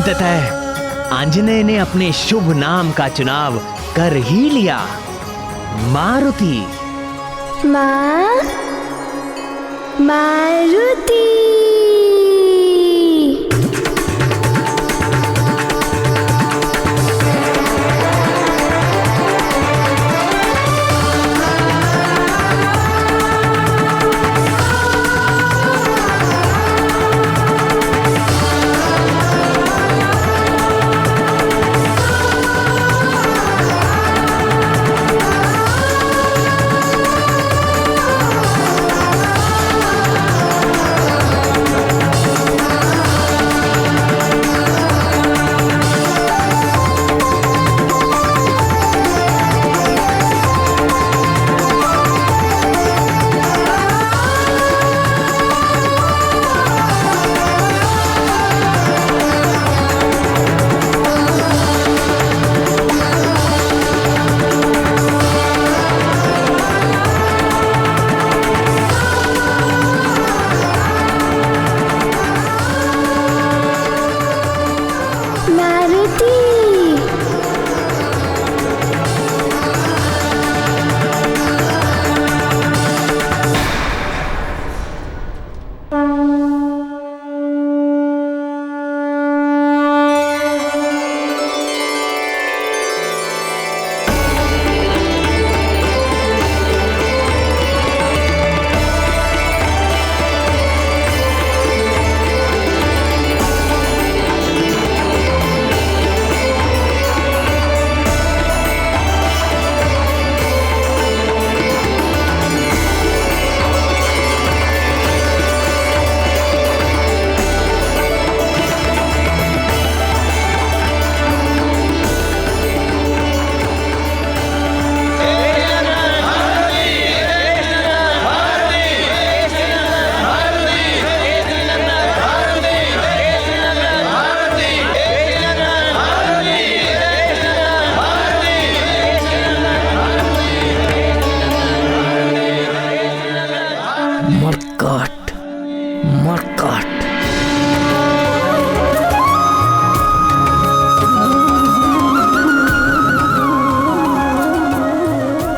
अंततः आंजनेय ने अपने शुभ नाम का चुनाव कर ही लिया। मारुति। मारुति।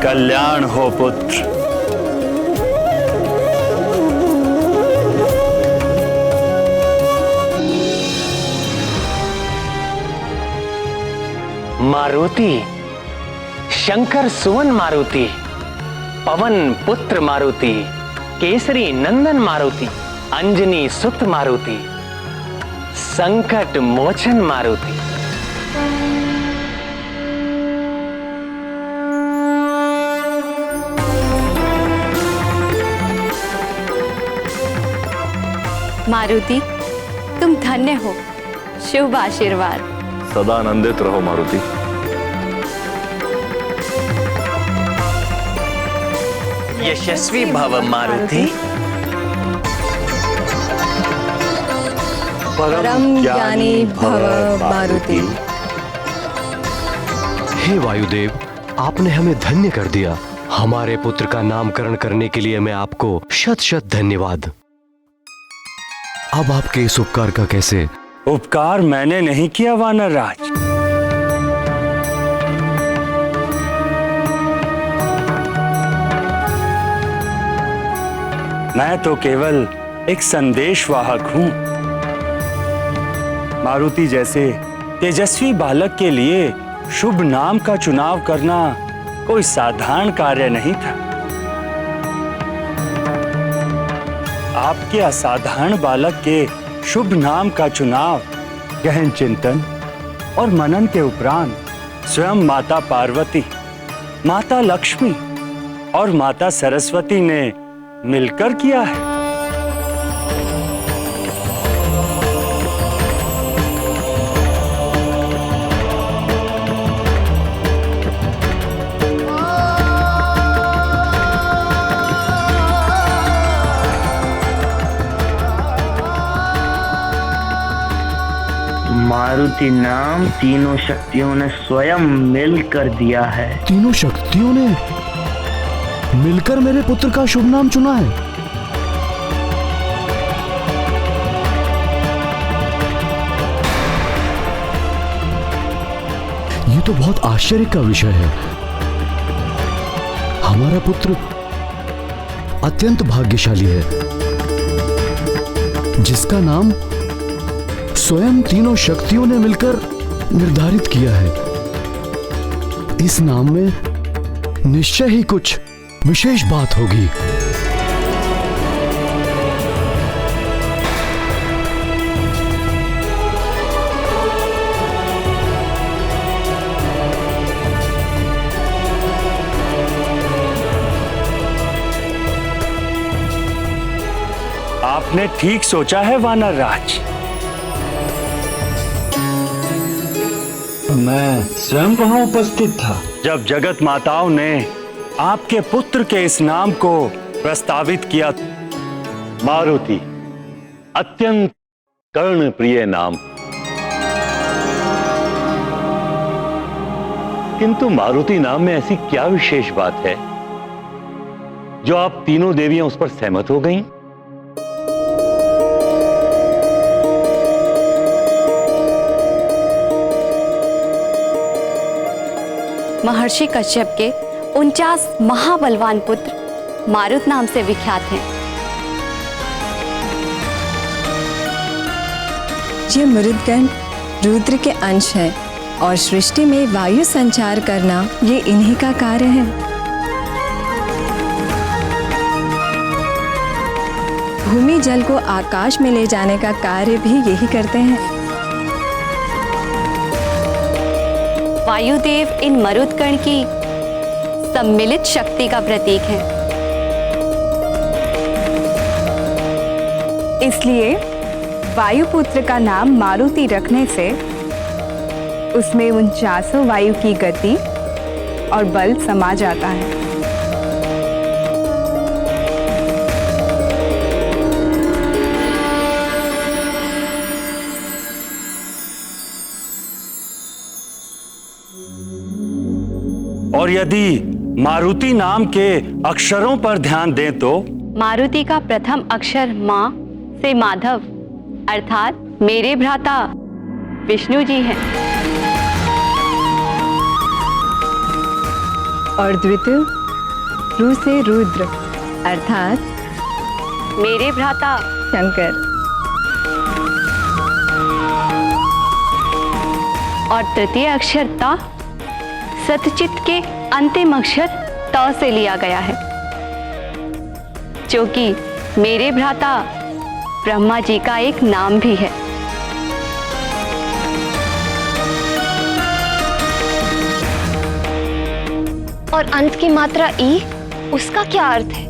कल्याण हो पुत्र। मारुति, शंकर सुवन मारुति, पवन पुत्र मारुति, केसरी नंदन मारुति, अंजनी सुत मारुति, संकट मोचन मारुति। मारुति, तुम धन्य हो। शुभ आशीर्वाद। सदा आनंदित रहो मारुति। यशस्वी भव मारुति। परम ज्ञानी भव मारुति। हे वायुदेव, आपने हमें धन्य कर दिया। हमारे पुत्र का नामकरण करने के लिए मैं आपको शत शत धन्यवाद। अब आपके इस उपकार का कैसे? उपकार मैंने नहीं किया वानर राज। मैं तो केवल एक संदेशवाहक हूं। मारुति जैसे तेजस्वी बालक के लिए शुभ नाम का चुनाव करना कोई साधारण कार्य नहीं था। आपके असाधारण बालक के शुभ नाम का चुनाव गहन चिंतन और मनन के उपरांत स्वयं माता पार्वती, माता लक्ष्मी और माता सरस्वती ने मिलकर किया है। मारुति नाम तीनों शक्तियों ने स्वयं मिलकर दिया है। तीनों शक्तियों ने मिलकर मेरे पुत्र का शुभ नाम चुना है। ये तो बहुत आश्चर्य का विषय है। हमारा पुत्र अत्यंत भाग्यशाली है, जिसका नाम स्वयं तीनों शक्तियों ने मिलकर निर्धारित किया है। इस नाम में निश्चय ही कुछ विशेष बात होगी। आपने ठीक सोचा है वानर राज। मैं स्वयं वहां उपस्थित था जब जगत माताओं ने आपके पुत्र के इस नाम को प्रस्तावित किया। मारुति, अत्यंत कर्ण प्रिय नाम। किंतु मारुति नाम में ऐसी क्या विशेष बात है जो आप तीनों देवियां उस पर सहमत हो गईं? महर्षि कश्यप के 49 महाबलवान पुत्र मारुत नाम से विख्यात हैं। ये मरुदगण रुद्र के अंश हैं और सृष्टि में वायु संचार करना ये इन्हीं का कार्य है। भूमि जल को आकाश में ले जाने का कार्य भी यही करते हैं। वायुदेव इन मरुदगण की सम्मिलित शक्ति का प्रतीक है। इसलिए वायुपुत्र का नाम मारुति रखने से उसमें 49 वायु की गति और बल समा जाता है। और यदि मारुति नाम के अक्षरों पर ध्यान दें तो मारुति का प्रथम अक्षर मा से माधव अर्थात मेरे भ्राता विष्णु जी हैं। और द्वितीय रु से रुद्र अर्थात मेरे भ्राता शंकर। और तृतीय अक्षर ता सतचित के अंतिम अक्षर त से लिया गया है, जो कि मेरे भ्राता ब्रह्मा जी का एक नाम भी है। और अंत की मात्रा ई, उसका क्या अर्थ है?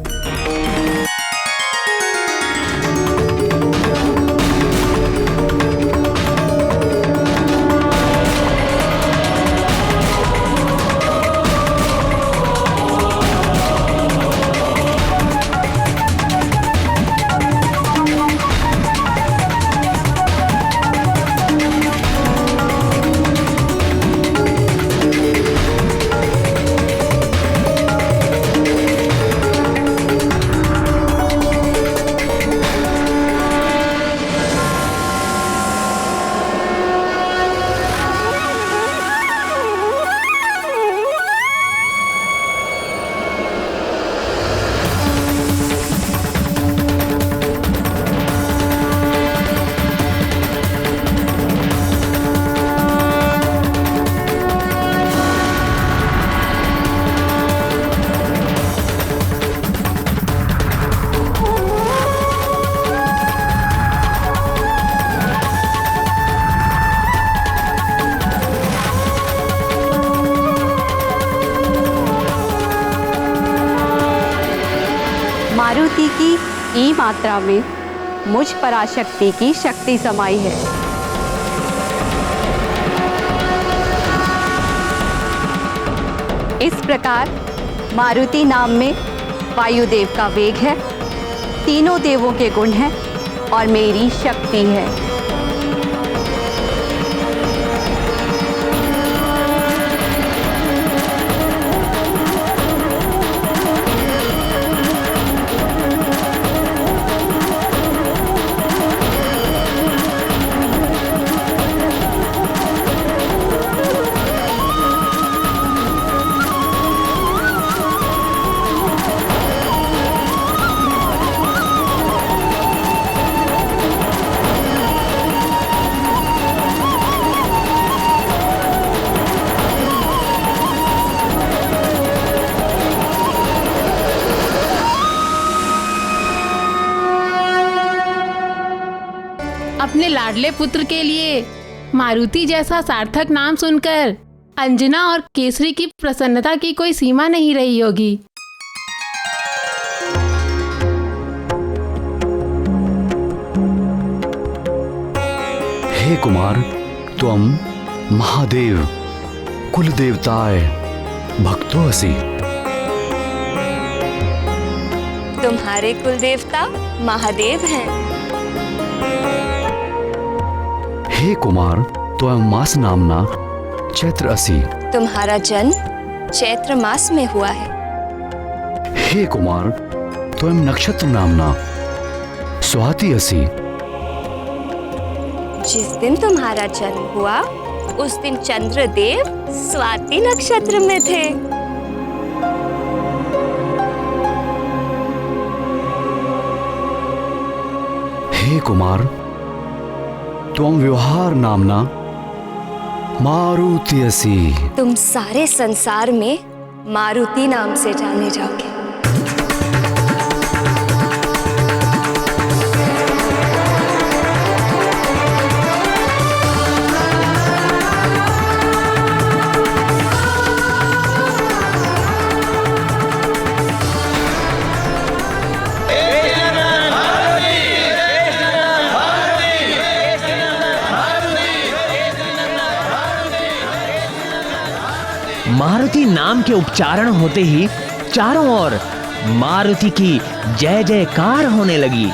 मारुति की ई मात्रा में मुझ पराशक्ति की शक्ति समाई है। इस प्रकार मारुति नाम में वायुदेव का वेग है, तीनों देवों के गुण हैं और मेरी शक्ति है। अपने लाडले पुत्र के लिए मारुति जैसा सार्थक नाम सुनकर अंजना और केसरी की प्रसन्नता की कोई सीमा नहीं रही होगी। हे कुमार, त्वम महादेव कुल देवताय भक्तो असि। तुम्हारे कुल देवता महादेव हैं। हे कुमार, त्वम मास नामना चैत्र असि। तुम्हारा जन्म चैत्र मास में हुआ है। हे कुमार, त्वम नक्षत्र नामना स्वाति असि। जिस दिन तुम्हारा जन्म हुआ उस दिन चंद्रदेव स्वाति नक्षत्र में थे। हे कुमार, त्वम व्यवहार नामना मारुति असि। तुम सारे संसार में मारुति नाम से जाने जाओगे। मारुति नाम के उच्चारण होते ही चारों ओर मारुति की जय जयकार होने लगी।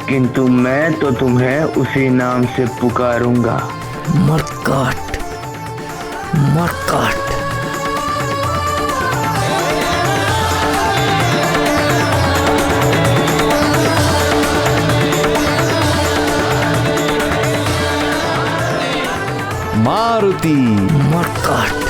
किंतु मैं तो तुम्हें उसी नाम से पुकारूंगा। मरकट मरकट। मारुति मरकट।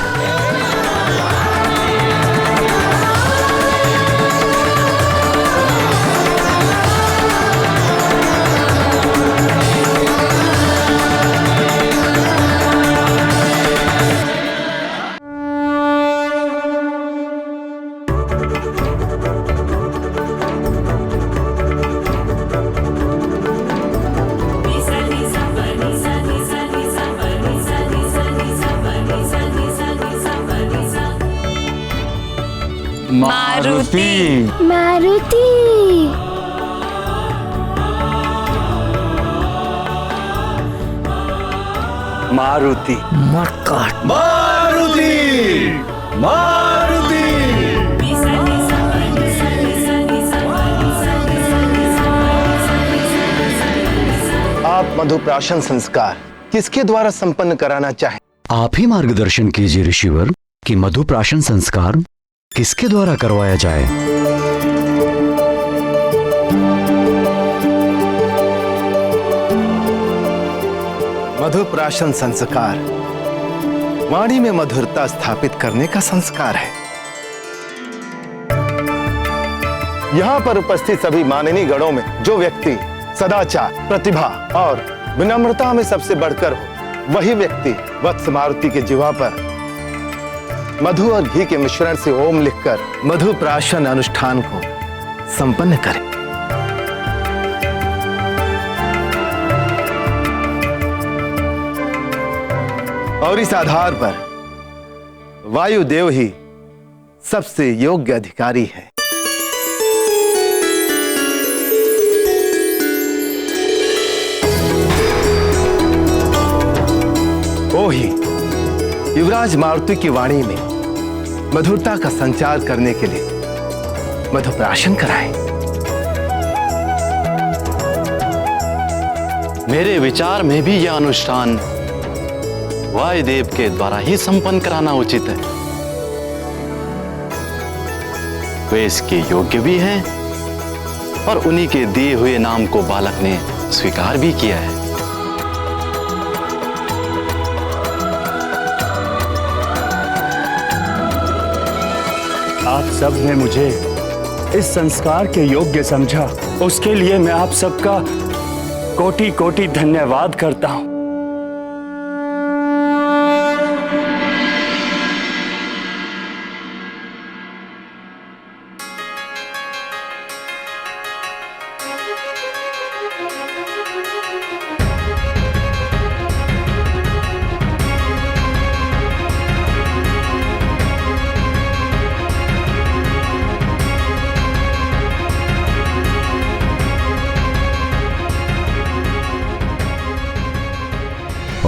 मारुति। मारुति। मारुति। मरकट। मारुति मारुति। आप मधुप्राशन संस्कार किसके द्वारा संपन्न कराना चाहें? आप ही मार्गदर्शन कीजिए ऋषिवर कि मधुप्राशन संस्कार किसके द्वारा करवाया जाए। मधुप्राशन संस्कार वाणी में मधुरता स्थापित करने का संस्कार है। यहाँ पर उपस्थित सभी माननीय गणों में जो व्यक्ति सदाचार, प्रतिभा और विनम्रता में सबसे बढ़कर हो, वही व्यक्ति वत्स मारुति के जिह्वा पर मधु और घी के मिश्रण से ओम लिखकर मधुप्राशन अनुष्ठान को संपन्न करे। और इस आधार पर वायुदेव ही सबसे योग्य अधिकारी है। वो ही युवराज मारुति की वाणी में मधुरता का संचार करने के लिए मधुप्राशन कराए। मेरे विचार में भी यह अनुष्ठान वायुदेव के द्वारा ही संपन्न कराना उचित है। वे इसके योग्य भी हैं और उन्हीं के दिए हुए नाम को बालक ने स्वीकार भी किया है। आप सब ने मुझे इस संस्कार के योग्य समझा, उसके लिए मैं आप सबका कोटि कोटि धन्यवाद करता हूं।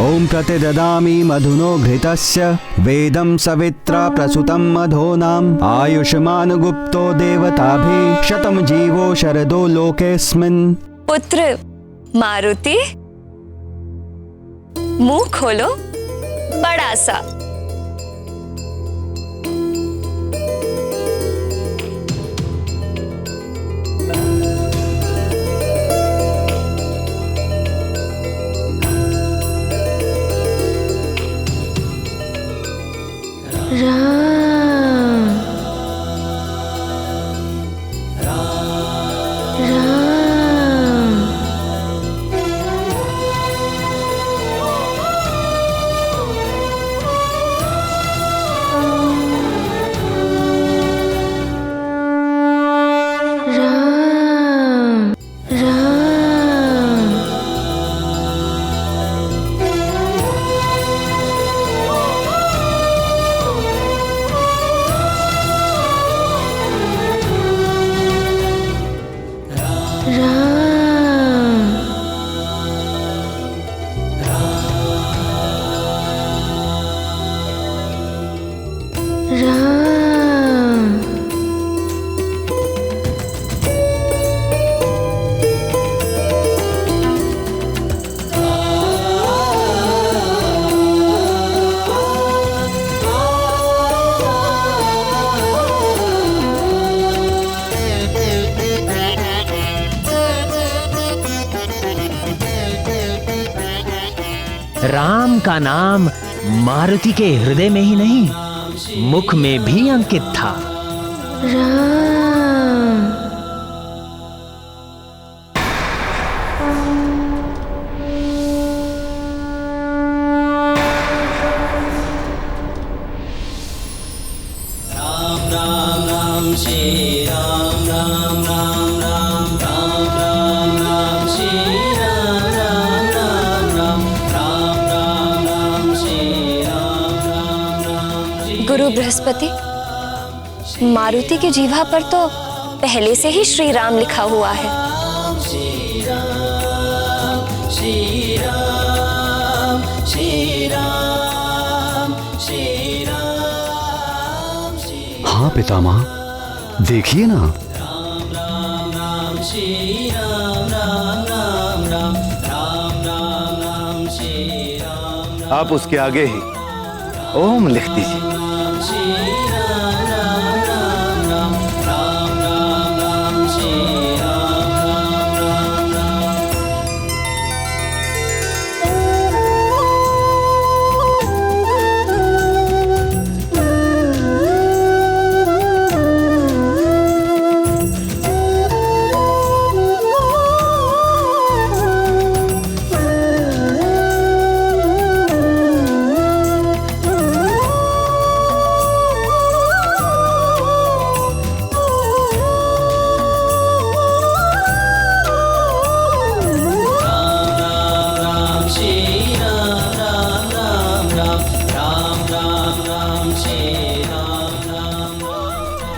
ओम प्रतिददामि मधुनो घृतस्य वेदं सवित्रा प्रसुतं मधोनाम आयुष्मान गुप्तो देवताभि शतम जीवो शरदो लोकेस्मिन्। पुत्र मारुति, मुंह खोलो बड़ा सा। राम राम का नाम मारुति के हृदय में ही नहीं, मुख में भी अंकित था। गुरु बृहस्पति, मारुति की जीवा पर तो पहले से ही श्री राम लिखा हुआ है। हाँ पितामह, देखिए ना। आप उसके आगे ही ओम लिख दीजिए।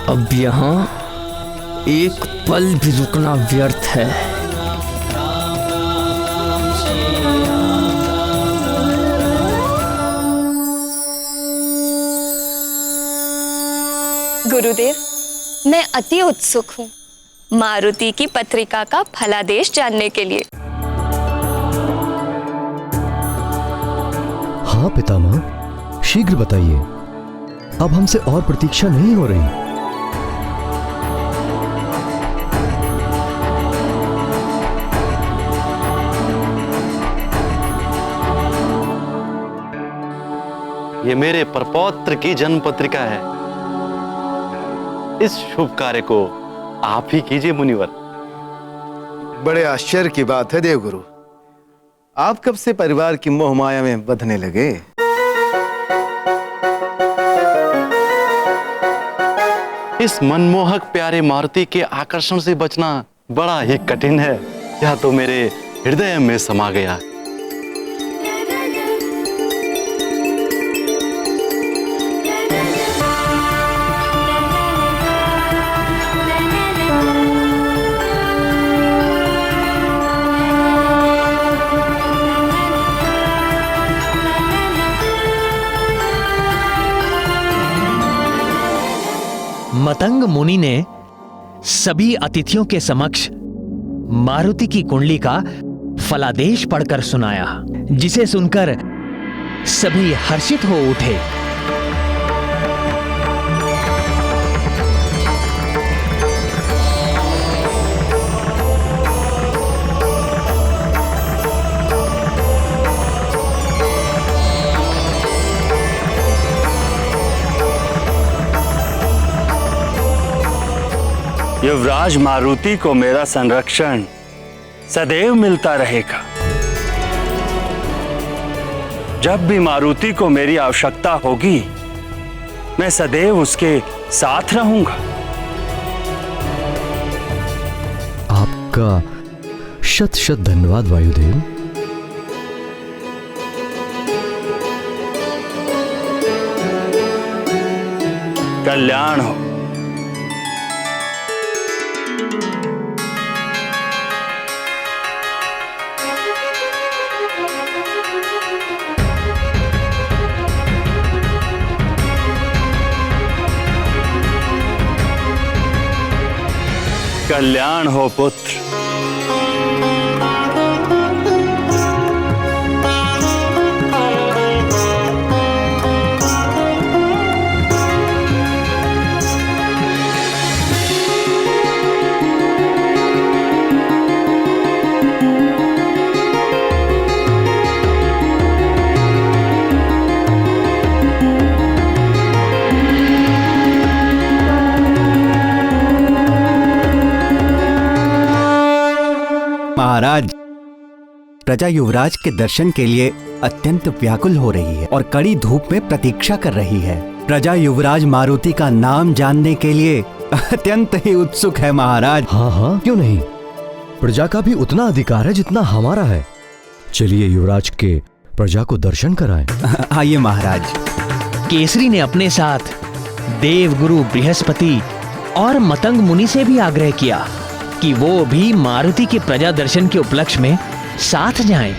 अब यहाँ एक पल भी रुकना व्यर्थ है। गुरुदेव, मैं अति उत्सुक हूँ मारुति की पत्रिका का फलादेश जानने के लिए। हाँ पितामह, शीघ्र बताइए। अब हमसे और प्रतीक्षा नहीं हो रही। ये मेरे परपौत्र की जन्म पत्रिका है। इस शुभ कार्य को आप ही कीजिए मुनिवर। बड़े आश्चर्य की बात है देवगुरु, आप कब से परिवार की मोह माया में बंधने लगे? इस मनमोहक प्यारे मारुति के आकर्षण से बचना बड़ा ही कठिन है। यह तो मेरे हृदय में समा गया। मतंग मुनि ने सभी अतिथियों के समक्ष मारुति की कुंडली का फलादेश पढ़कर सुनाया, जिसे सुनकर सभी हर्षित हो उठे। युवराज मारुति को मेरा संरक्षण सदैव मिलता रहेगा। जब भी मारुति को मेरी आवश्यकता होगी, मैं सदैव उसके साथ रहूंगा। आपका शत शत धन्यवाद वायुदेव। कल्याण हो। कल्याण हो पुत्र। महाराज, प्रजा युवराज के दर्शन के लिए अत्यंत व्याकुल हो रही है और कड़ी धूप में प्रतीक्षा कर रही है। प्रजा युवराज मारुति का नाम जानने के लिए अत्यंत ही उत्सुक है महाराज। हाँ हाँ, क्यों नहीं। प्रजा का भी उतना अधिकार है जितना हमारा है। चलिए युवराज के प्रजा को दर्शन कराएं। आइए महाराज। केसरी ने अपने साथ देवगुरु बृहस्पति और मतंग मुनि से भी आग्रह किया कि वो भी मारुति के प्रजा दर्शन के उपलक्ष्य में साथ जाएं।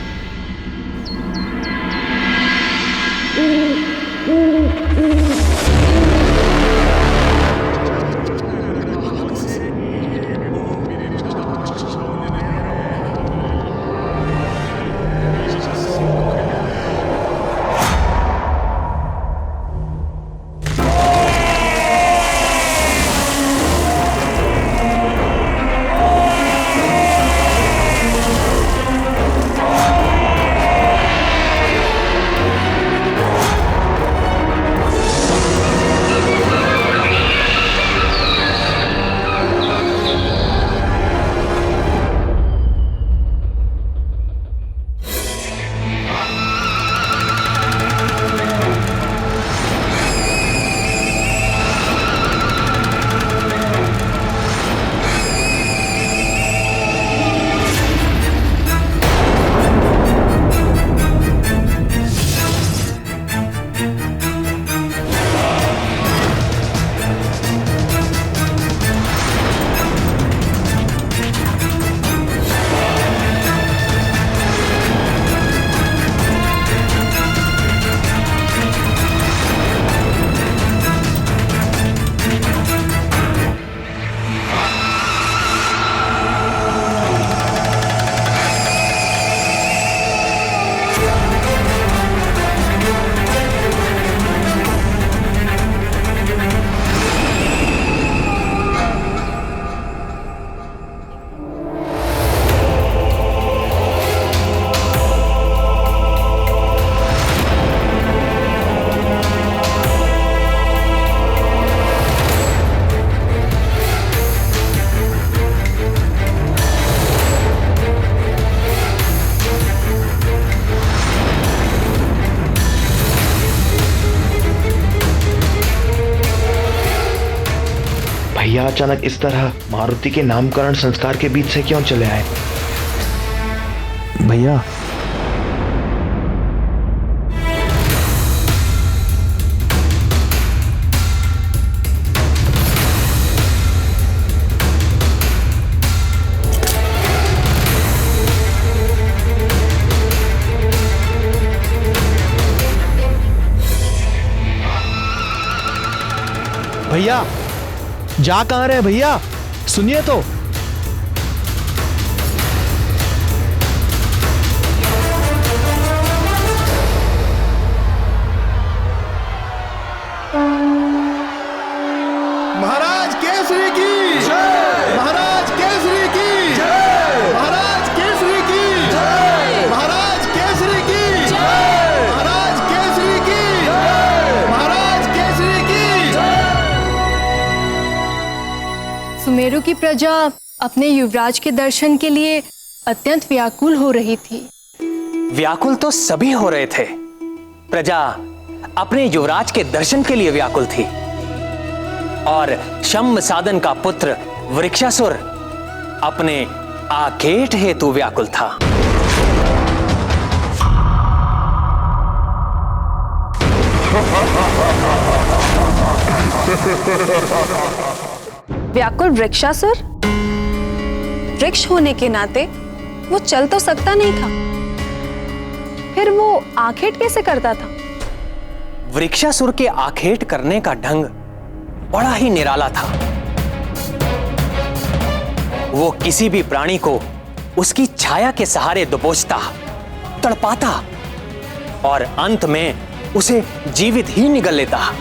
भैया अचानक इस तरह मारुति के नामकरण संस्कार के बीच से क्यों चले आए? भैया भैया जा कहां रहे भैया, सुनिए तो। महाराज केसरी की जय, महाराज केसरी की जय, महाराज केसरी की जय, महाराज केसरी की जय, महाराज केसरी की जय, महाराज केसरी की जय। सुमेरु की प्रजा अपने युवराज के दर्शन के लिए अत्यंत व्याकुल हो रही थी। व्याकुल तो सभी हो रहे थे। प्रजा अपने युवराज के दर्शन के लिए व्याकुल थी और शम्म साधन का पुत्र वृक्षासुर अपने आखेट हेतु व्याकुल था। व्याकुल वृक्षासुर? वृक्ष होने के नाते वो चल तो सकता नहीं था, फिर वो आखेट कैसे करता था? वृक्षासुर के आखेट करने का ढंग बड़ा ही निराला था। वो किसी भी प्राणी को उसकी छाया के सहारे दबोचता, तड़पाता और अंत में उसे जीवित ही निगल लेता।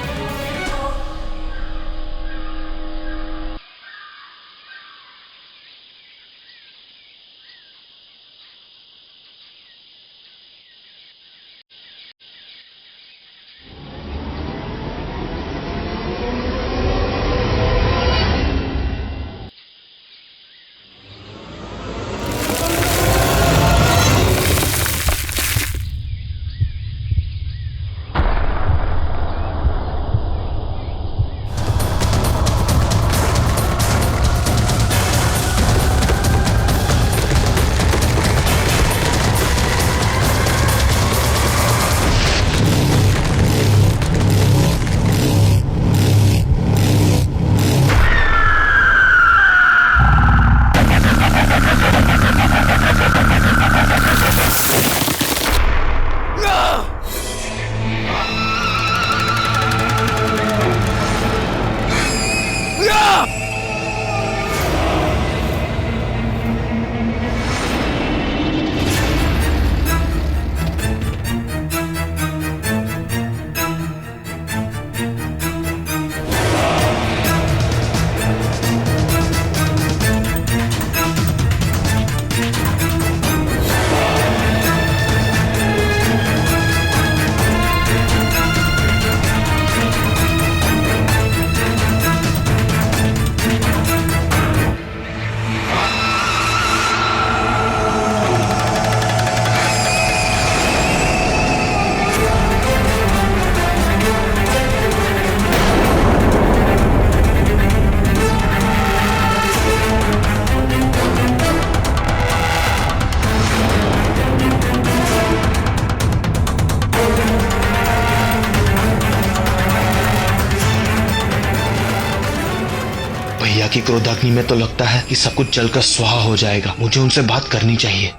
की क्रोधाग्नि में तो लगता है कि सब कुछ जलकर स्वाहा हो जाएगा। मुझे उनसे बात करनी चाहिए।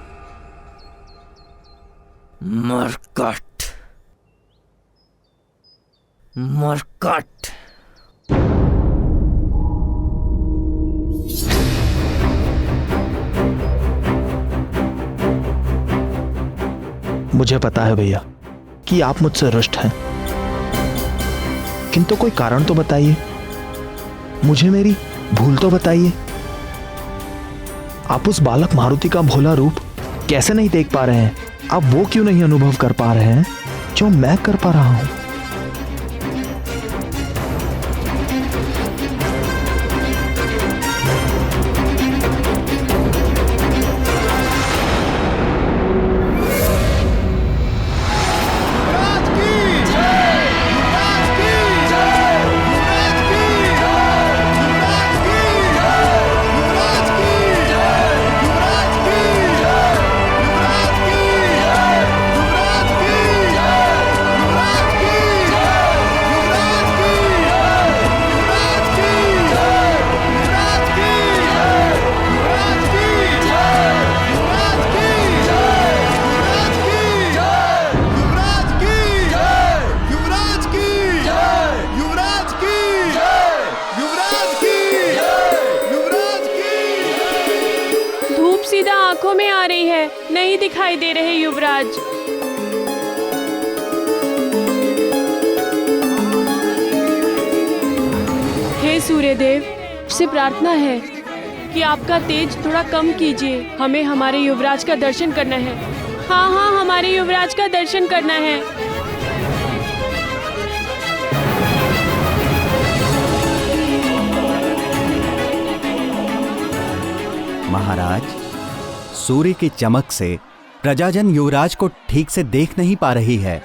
मरकट, मरकट। मुझे पता है भैया कि आप मुझसे रुष्ट हैं, किंतु कोई कारण तो बताइए, मुझे मेरी भूल तो बताइए। आप उस बालक मारुति का भोला रूप कैसे नहीं देख पा रहे हैं? आप वो क्यों नहीं अनुभव कर पा रहे हैं जो मैं कर पा रहा हूं? आंखों में आ रही है, नहीं दिखाई दे रहे युवराज। हे सूर्यदेव, से प्रार्थना है कि आपका तेज थोड़ा कम कीजिए। हमें हमारे युवराज का दर्शन करना है। हाँ हाँ, हमारे युवराज का दर्शन करना है। महाराज, सूर्य की चमक से प्रजाजन युवराज को ठीक से देख नहीं पा रही है।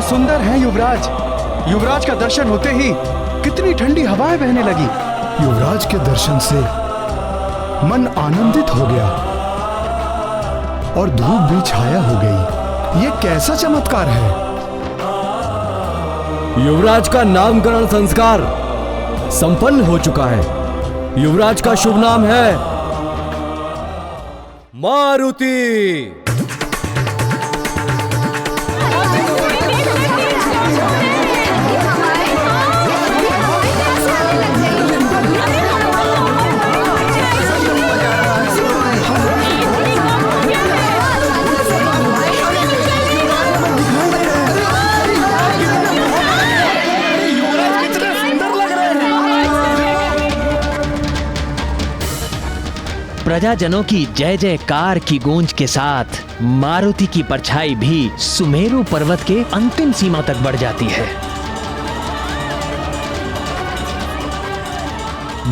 सुंदर हैं युवराज। युवराज का दर्शन होते ही कितनी ठंडी हवाएं बहने लगी। युवराज के दर्शन से मन आनंदित हो गया और धूप भी छाया हो गई। ये कैसा चमत्कार है। युवराज का नामकरण संस्कार संपन्न हो चुका है। युवराज का शुभ नाम है मारुति। प्रजाजनों की जय जयकार की गूंज के साथ मारुति की परछाई भी सुमेरु पर्वत के अंतिम सीमा तक बढ़ जाती है।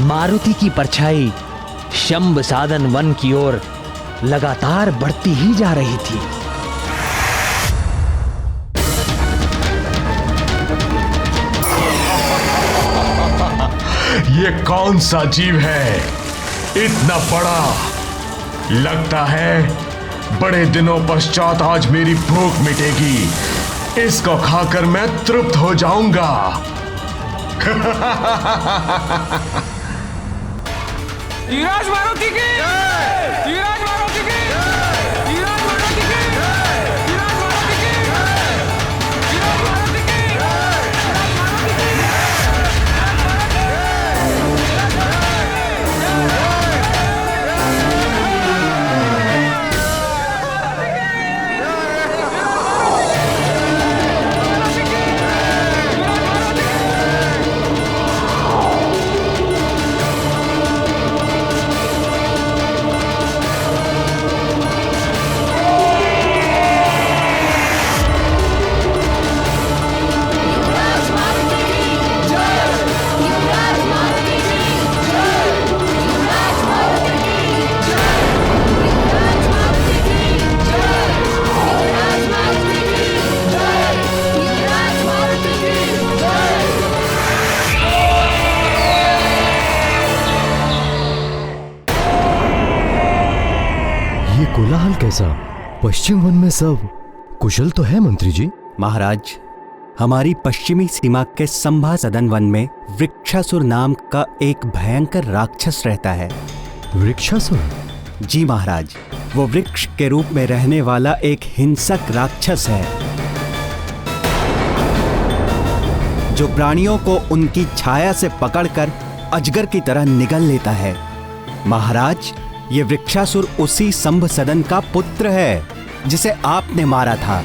मारुति की परछाई शंभ साधन वन की ओर लगातार बढ़ती ही जा रही थी। ये कौन सा जीव है इतना बड़ा? लगता है बड़े दिनों पश्चात आज मेरी भूख मिटेगी। इसको खाकर मैं तृप्त हो जाऊंगा। धीराज मारुति की, धीराज मारुति की, धीराज मारुति की, धीराज मारुति की, धीराज मारुति की, कोलाहल कैसा? पश्चिम वन में सब कुशल तो है मंत्री जी? महाराज, हमारी पश्चिमी सीमा के संभा सदन वन में वृक्षासुर नाम का एक भयंकर राक्षस रहता है। वृक्षासुर? जी महाराज, वो वृक्ष के रूप में रहने वाला एक हिंसक राक्षस है जो प्राणियों को उनकी छाया से पकड़कर अजगर की तरह निगल लेता है। महाराज, ये वृक्षासुर उसी संभ सदन का पुत्र है जिसे आपने मारा था।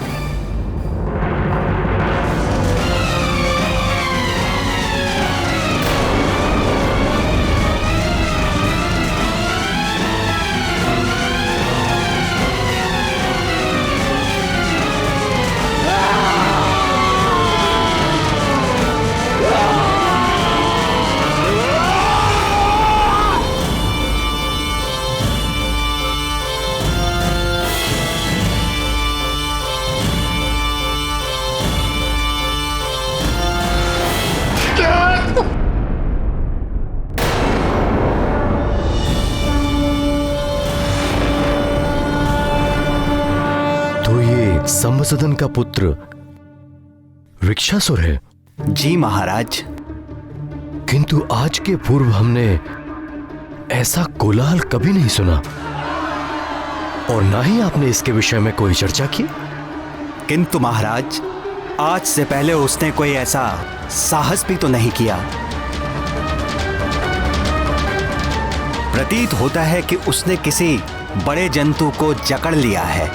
संभ सदन का पुत्र वृक्षासुर है? जी महाराज। किंतु आज के पूर्व हमने ऐसा कोलाहल कभी नहीं सुना और ना ही आपने इसके विषय में कोई चर्चा की। किंतु महाराज, आज से पहले उसने कोई ऐसा साहस भी तो नहीं किया। प्रतीत होता है कि उसने किसी बड़े जंतु को जकड़ लिया है।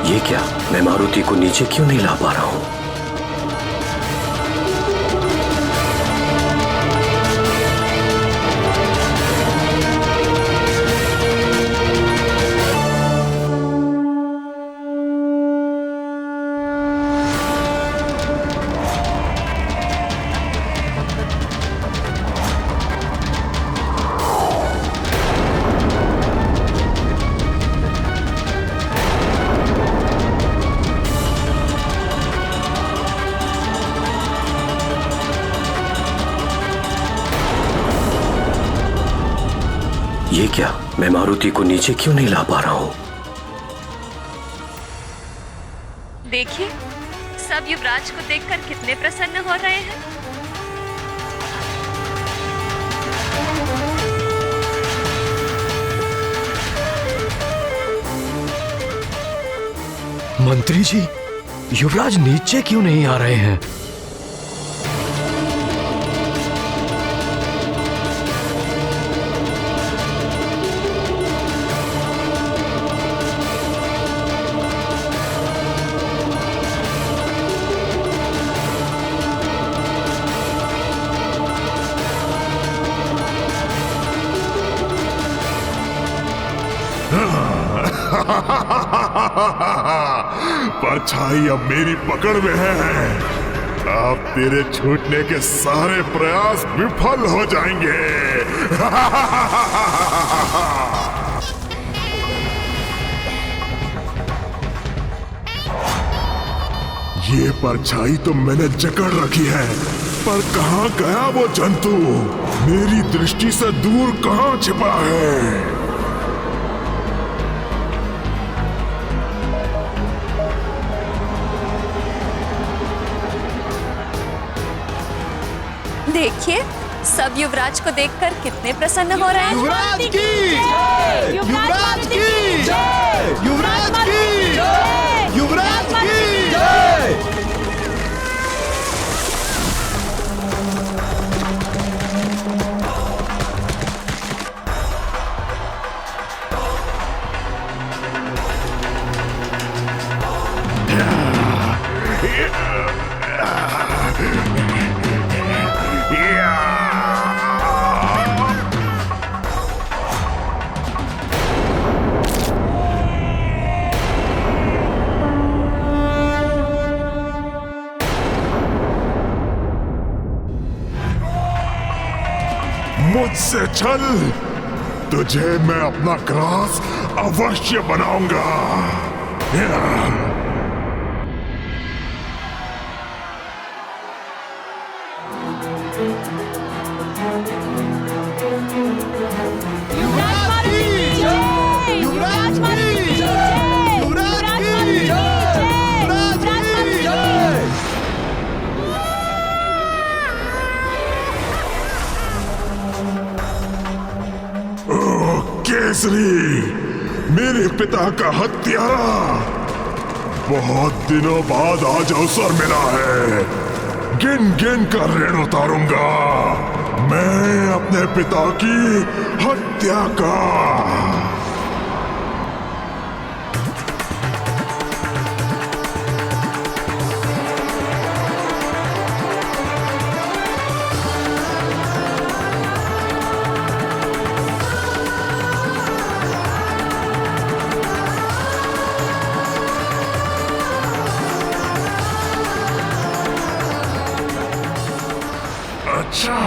ये क्या? मैं मारुति को नीचे क्यों नहीं ला पा रहा हूं? ये क्या? मैं मारुति को नीचे क्यों नहीं ला पा रहा हूं? देखिए, सब युवराज को देखकर कितने प्रसन्न हो रहे हैं। मंत्री जी, युवराज नीचे क्यों नहीं आ रहे हैं? परछाई अब मेरी पकड़ में है। अब तेरे छूटने के सारे प्रयास विफल हो जाएंगे। ये परछाई तो मैंने जकड़ रखी है, पर कहां गया वो जंतु? मेरी दृष्टि से दूर कहां छिपा है? देखिए, सब युवराज को देखकर कितने प्रसन्न हो रहे हैं। युवराज की जय! युवराज की जय! युवराज की जय! युवराज की जय! मुझसे छल, तुझे मैं अपना ग्रास अवश्य बनाऊंगा। केसरी, मेरे पिता का हत्यारा, बहुत दिनों बाद आज अवसर मिला है। गिन गिन कर ऋण उतारूंगा मैं अपने पिता की हत्या का। अच्छा,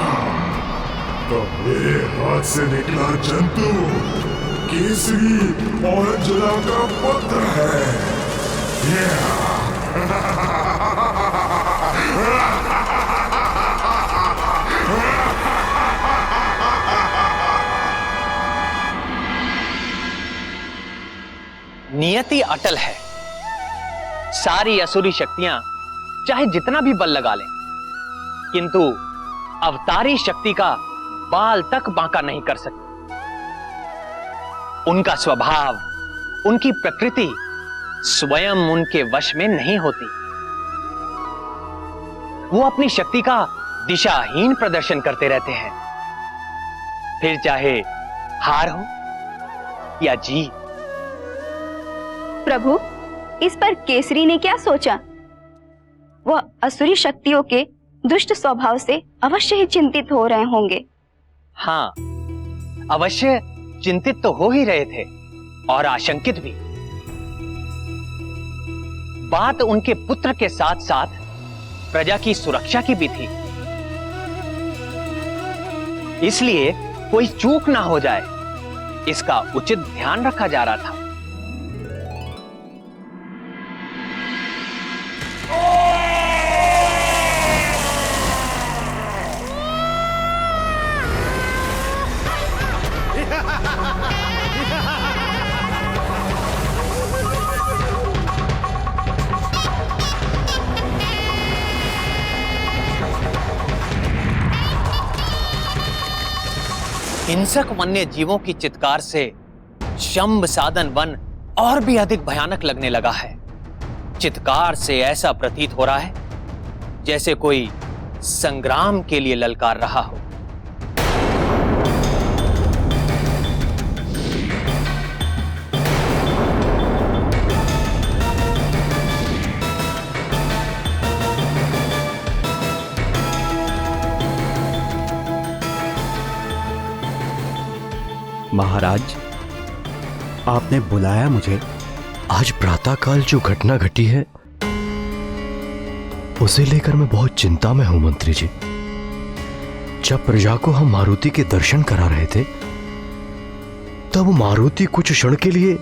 तो मेरे हाथ से निकला जंतु केसरी और अंजना का पुत्र है। नियति अटल है। सारी असुरी शक्तियां चाहे जितना भी बल लगा लें, किंतु अवतारी शक्ति का बाल तक बांका नहीं कर सकती। उनका स्वभाव, उनकी प्रकृति स्वयं उनके वश में नहीं होती। वो अपनी शक्ति का दिशाहीन प्रदर्शन करते रहते हैं, फिर चाहे हार हो या जीत। प्रभु, इस पर केसरी ने क्या सोचा? वह असुरी शक्तियों के दुष्ट स्वभाव से अवश्य ही चिंतित हो रहे होंगे। हाँ, अवश्य चिंतित तो हो ही रहे थे और आशंकित भी। बात उनके पुत्र के साथ साथ प्रजा की सुरक्षा की भी थी, इसलिए कोई चूक ना हो जाए, इसका उचित ध्यान रखा जा रहा था। हिंसक वन्य जीवों की चित्कार से शंभ साधन वन और भी अधिक भयानक लगने लगा है। चित्कार से ऐसा प्रतीत हो रहा है जैसे कोई संग्राम के लिए ललकार रहा हो। महाराज, आपने बुलाया मुझे? आज प्रातःकाल जो घटना घटी है उसे लेकर मैं बहुत चिंता में हूं मंत्री जी। जब प्रजा को हम मारुति के दर्शन करा रहे थे तब मारुति कुछ क्षण के लिए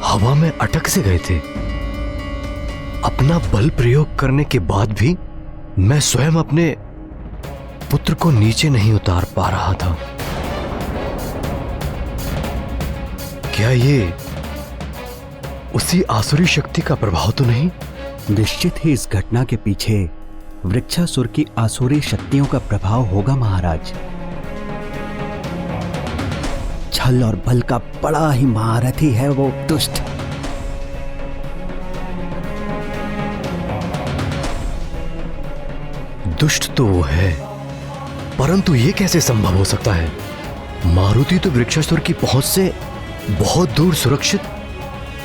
हवा में अटक से गए थे। अपना बल प्रयोग करने के बाद भी मैं स्वयं अपने पुत्र को नीचे नहीं उतार पा रहा था। क्या ये उसी आसुरी शक्ति का प्रभाव तो नहीं? निश्चित ही इस घटना के पीछे वृक्षासुर की आसुरी शक्तियों का प्रभाव होगा महाराज। छल और बल का बड़ा ही महारथी है वो दुष्ट। दुष्ट तो वो है, परंतु ये कैसे संभव हो सकता है? मारुति तो वृक्षासुर की पहुंच से बहुत दूर सुरक्षित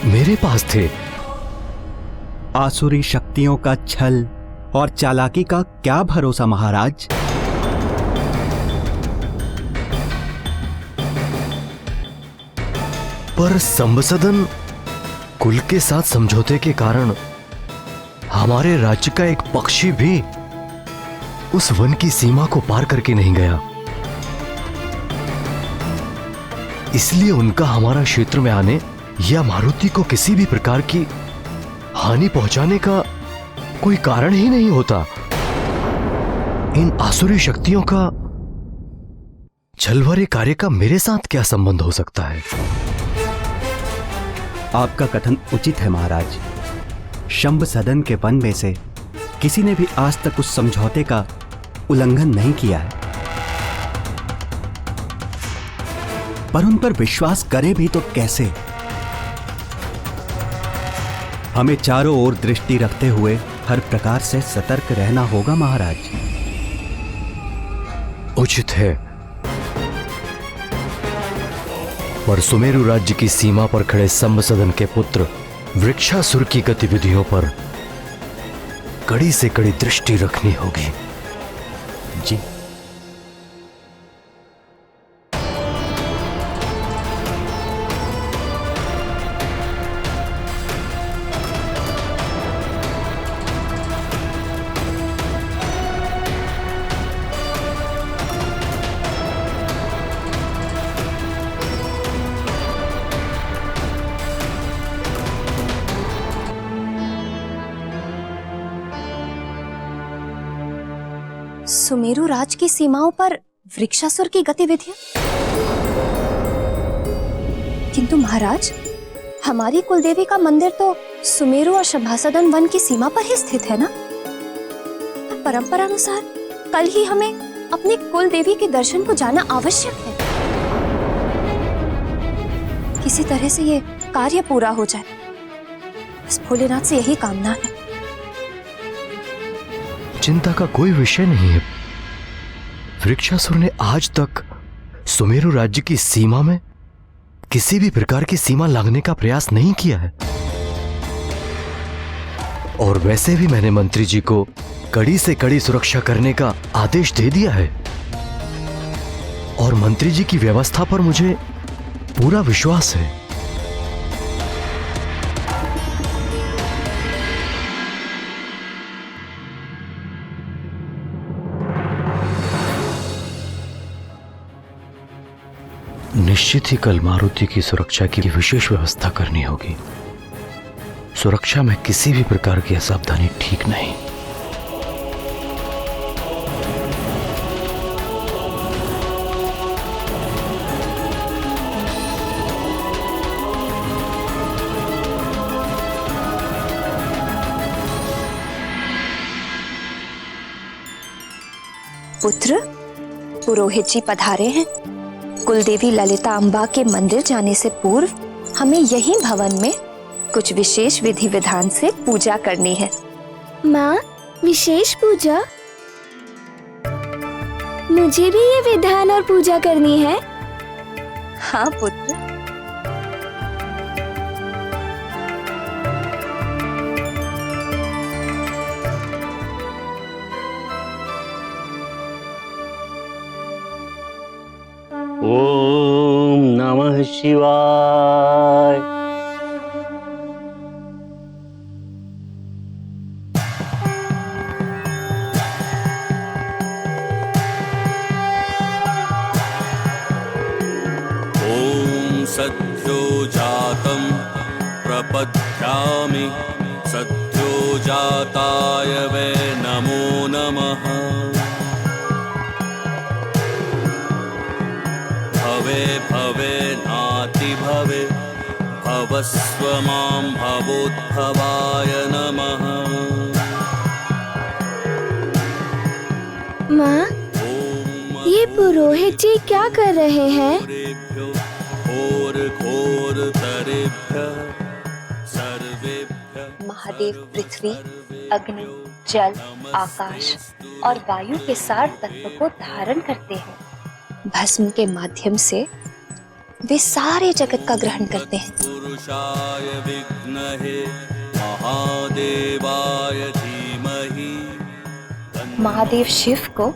मेरे पास थे। आसुरी शक्तियों का छल और चालाकी का क्या भरोसा महाराज। पर संबसदन कुल के साथ समझौते के कारण हमारे राज्य का एक पक्षी भी उस वन की सीमा को पार करके नहीं गया। इसलिए उनका हमारा क्षेत्र में आने या मारुति को किसी भी प्रकार की हानि पहुंचाने का कोई कारण ही नहीं होता। इन आसुरी शक्तियों का छलवरे कार्य का मेरे साथ क्या संबंध हो सकता है? आपका कथन उचित है महाराज। शंभ सदन के वन में से किसी ने भी आज तक उस समझौते का उल्लंघन नहीं किया है, पर उन पर विश्वास करे भी तो कैसे? हमें चारों ओर दृष्टि रखते हुए हर प्रकार से सतर्क रहना होगा महाराज। उचित है, पर सुमेरु राज्य की सीमा पर खड़े शंभ सदन के पुत्र वृक्षासुर की गतिविधियों पर कड़ी से कड़ी दृष्टि रखनी होगी। जी। सुमेरु राज की सीमाओं पर वृक्षासुर की गतिविधियां? किंतु महाराज, हमारी कुलदेवी का मंदिर तो सुमेरु और सभासदन वन की सीमा पर ही स्थित है ना? परंपरा अनुसार कल ही हमें अपनी कुलदेवी के दर्शन को जाना आवश्यक है। किसी तरह से ये कार्य पूरा हो जाए, बस भोलेनाथ से यही कामना है। चिंता का कोई विषय नहीं है। वृक्षासुर ने आज तक सुमेरु राज्य की सीमा में किसी भी प्रकार की सीमा लांघने का प्रयास नहीं किया है। और वैसे भी मैंने मंत्री जी को कड़ी से कड़ी सुरक्षा करने का आदेश दे दिया है, और मंत्री जी की व्यवस्था पर मुझे पूरा विश्वास है। निश्चित ही कल मारुति की सुरक्षा की विशेष व्यवस्था करनी होगी। सुरक्षा में किसी भी प्रकार की असावधानी ठीक नहीं। पुत्र, पुरोहित जी पधारे हैं। कुलदेवी ललिता अम्बा के मंदिर जाने से पूर्व हमें यही भवन में कुछ विशेष विधि विधान से पूजा करनी है। माँ, विशेष पूजा? मुझे भी ये विधान और पूजा करनी है। हाँ पुत्र। ओम नमः शिवाय। ओम सद्यो जातं प्रपद्यामि सद्यो जाताय वै नमो नमः। भवे भवे नाति भवे भवस्व मां भवोद्भवाय नमः। माँ, ये पुरोहित जी क्या कर रहे हैं? घोर घोर तरेभ्यः सर्वेभ्यः। महादेव पृथ्वी, अग्नि, जल, आकाश और वायु के सार तत्व को धारण करते हैं। भस्म के माध्यम से वे सारे जगत का ग्रहण करते हैं। पुरुषाय विद्महे महादेवाय धीमहि। महादेव शिव को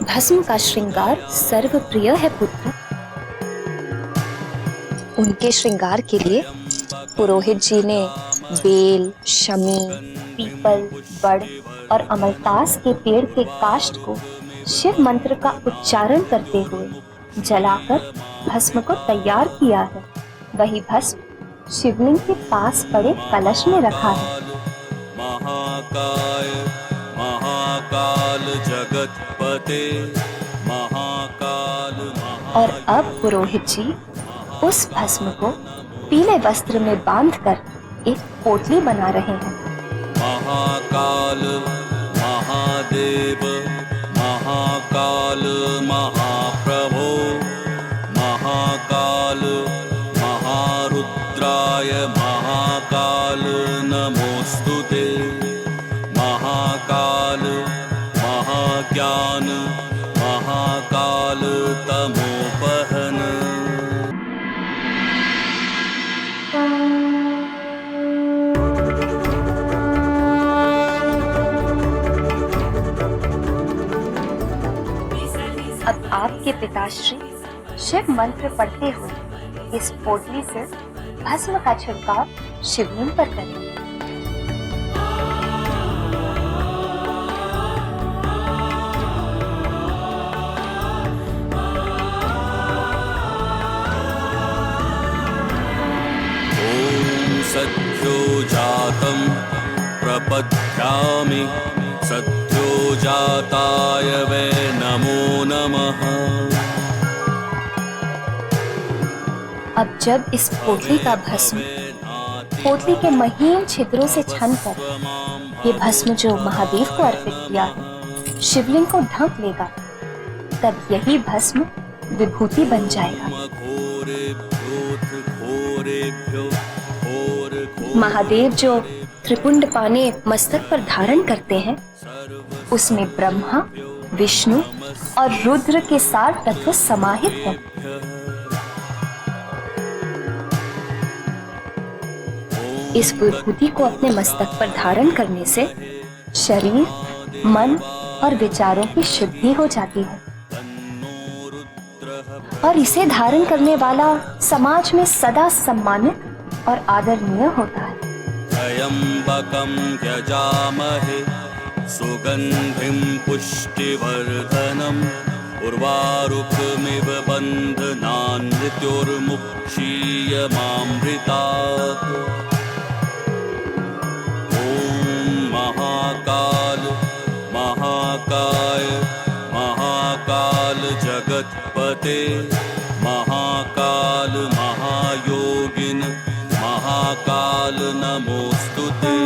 भस्म का श्रृंगार सर्वप्रिय है पुत्र। उनके श्रृंगार के लिए पुरोहित जी ने बेल, शमी, पीपल, बड़ और अमलतास के पेड़ के काष्ठ को शिव मंत्र का उच्चारण करते हुए जलाकर भस्म को तैयार किया है। वही भस्म शिवलिंग के पास पड़े कलश में रखा है। महाकाय महाकाल जगतपते महाकाल और अब पुरोहित जी उस भस्म को पीले वस्त्र में बांधकर एक पोटली बना रहे हैं। महाकाल महादेव महाकाल महाप्रभो महाकाल महारुद्राय महाकाल नमोस्तुते महाकाल महाज्ञान महाकाल तमोपहन। अब आपके पिताश्री शिव मंत्र पढ़ते हुए इस पोटली से भस्म का छिड़काव शिवलिंग पर करें। ओम सत्यो जातं प्रपद्यामि सत्यो जाताय वै नमो नमः। अब जब इस पोटली का भस्म पोटली के महीन छिद्रों से छनकर ये भस्म जो महादेव को अर्पित किया है शिवलिंग को ढक लेगा, तब यही भस्म विभूति बन जाएगा। महादेव जो त्रिपुंड पाने मस्तक पर धारण करते हैं उसमें ब्रह्मा, विष्णु और रुद्र के 7 तत्व समाहित हैं। इस विभूति को अपने मस्तक पर धारण करने से शरीर, मन और विचारों की शुद्धि हो जाती है और इसे धारण करने वाला समाज में सदा सम्मानित और आदरणीय होता है। त्र्यंबकं यजामहे सुगंधिं पुष्टिवर्धनम् उर्वारुकमिव बन्धनान् मृत्युर्मुक्षीयमामृतात्। ॐ महाकाल महाकाय महाकाल जगतपते महाकाल महायोगिन महाकाल नमोस्तुते।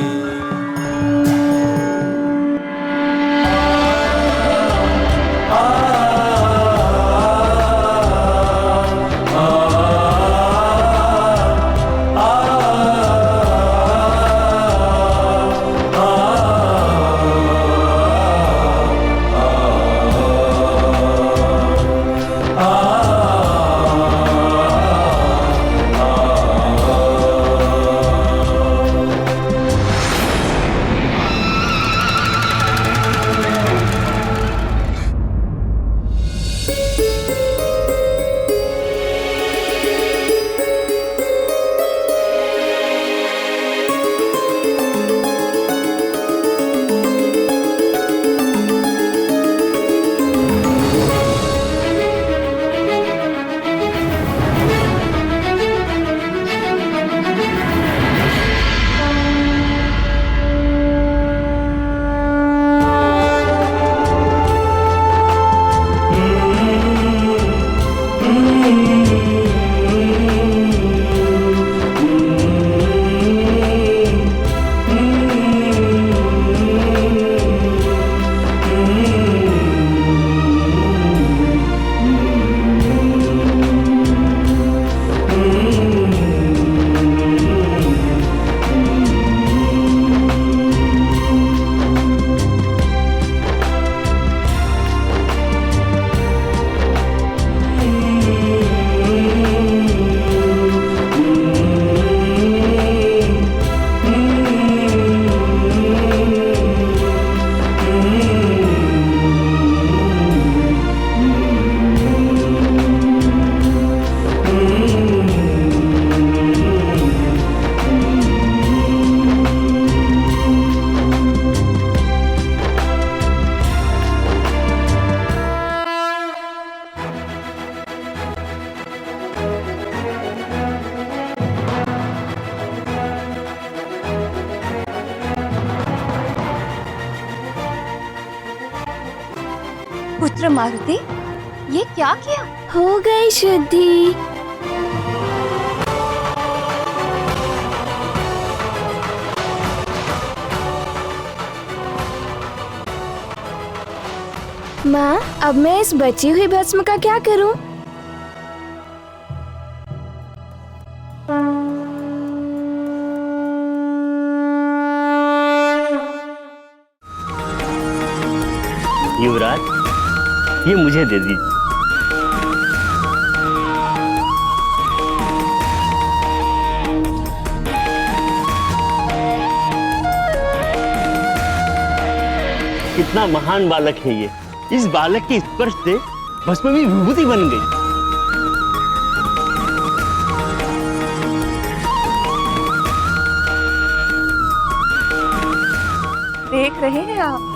पुत्र मारुति, ये क्या किया? हो गई शुद्धि। माँ, अब मैं इस बची हुई भस्म का क्या करूं? युवराज, ये मुझे दे दीजिए। कितना महान बालक है ये। इस बालक के स्पर्श से भस्म भी विभूति बन गई। देख रहे हैं आप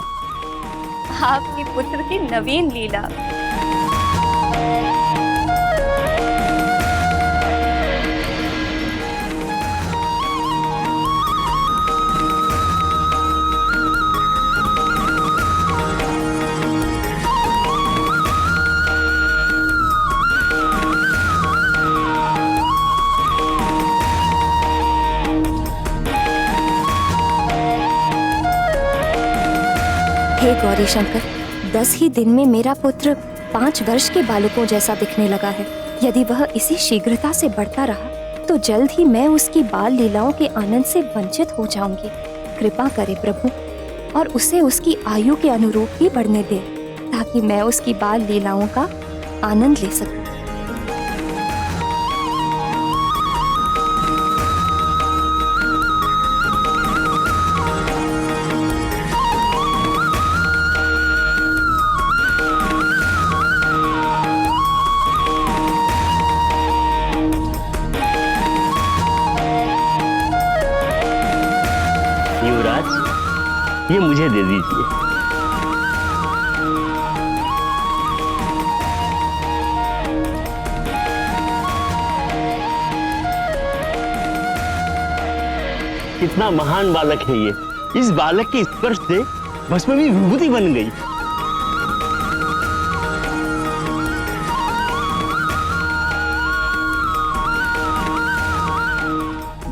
आपके पुत्र की नवीन लीला। हे गौरी शंकर, 10 ही दिन में मेरा पुत्र 5 वर्ष के बालकों जैसा दिखने लगा है। यदि वह इसी शीघ्रता से बढ़ता रहा तो जल्द ही मैं उसकी बाल लीलाओं के आनंद से वंचित हो जाऊंगी। कृपा करे प्रभु और उसे उसकी आयु के अनुरूप ही बढ़ने दे, ताकि मैं उसकी बाल लीलाओं का आनंद ले सकूं। युवराज, ये मुझे दे दीजिए। कितना महान बालक है ये। इस बालक के स्पर्श से भस्म भी विभूति बन गई।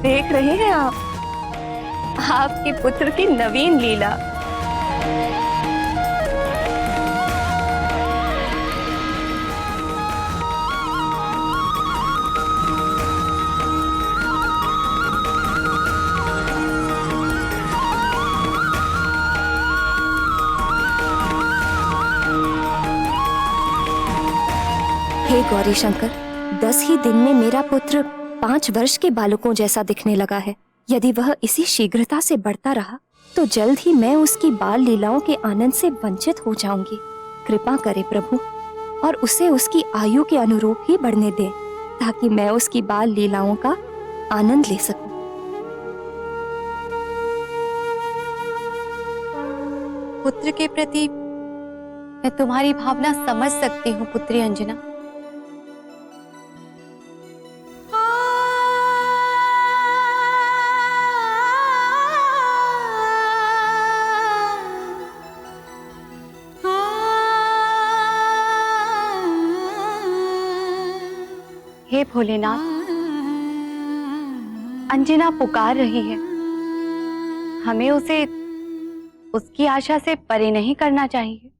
देख रहे हैं आप आपके पुत्र की नवीन लीला। हे गौरी शंकर, 10 ही दिन में मेरा पुत्र 5 वर्ष के बालकों जैसा दिखने लगा है। यदि वह इसी शीघ्रता से बढ़ता रहा तो जल्द ही मैं उसकी बाल लीलाओं के आनंद से वंचित हो जाऊंगी। कृपा करे प्रभु और उसे उसकी आयु के अनुरूप ही बढ़ने दे, ताकि मैं उसकी बाल लीलाओं का आनंद ले सकूं। पुत्र के प्रति मैं तुम्हारी भावना समझ सकती हूँ पुत्री अंजना। हे भोलेनाथ, अंजना पुकार रही है। हमें उसे उसकी आशा से परे नहीं करना चाहिए।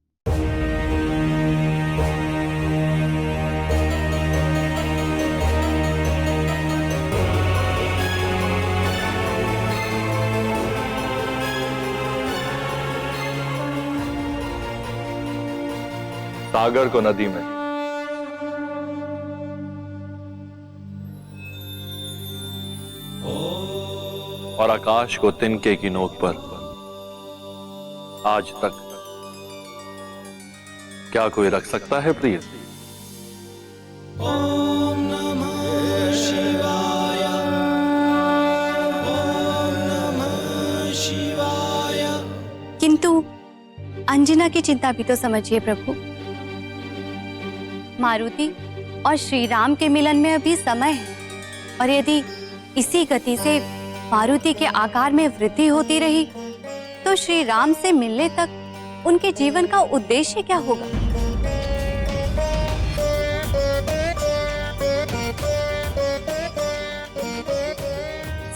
सागर को नदी में, और आकाश को तिनके की नोक पर आज तक क्या कोई रख सकता है प्रिय? ओम नमः शिवाय, ओम नमः शिवाय। किंतु अंजना की चिंता भी तो समझिए प्रभु। मारुति और श्री राम के मिलन में अभी समय है, और यदि इसी गति से मारुति के आकार में वृद्धि होती रही तो श्री राम से मिलने तक उनके जीवन का उद्देश्य क्या होगा?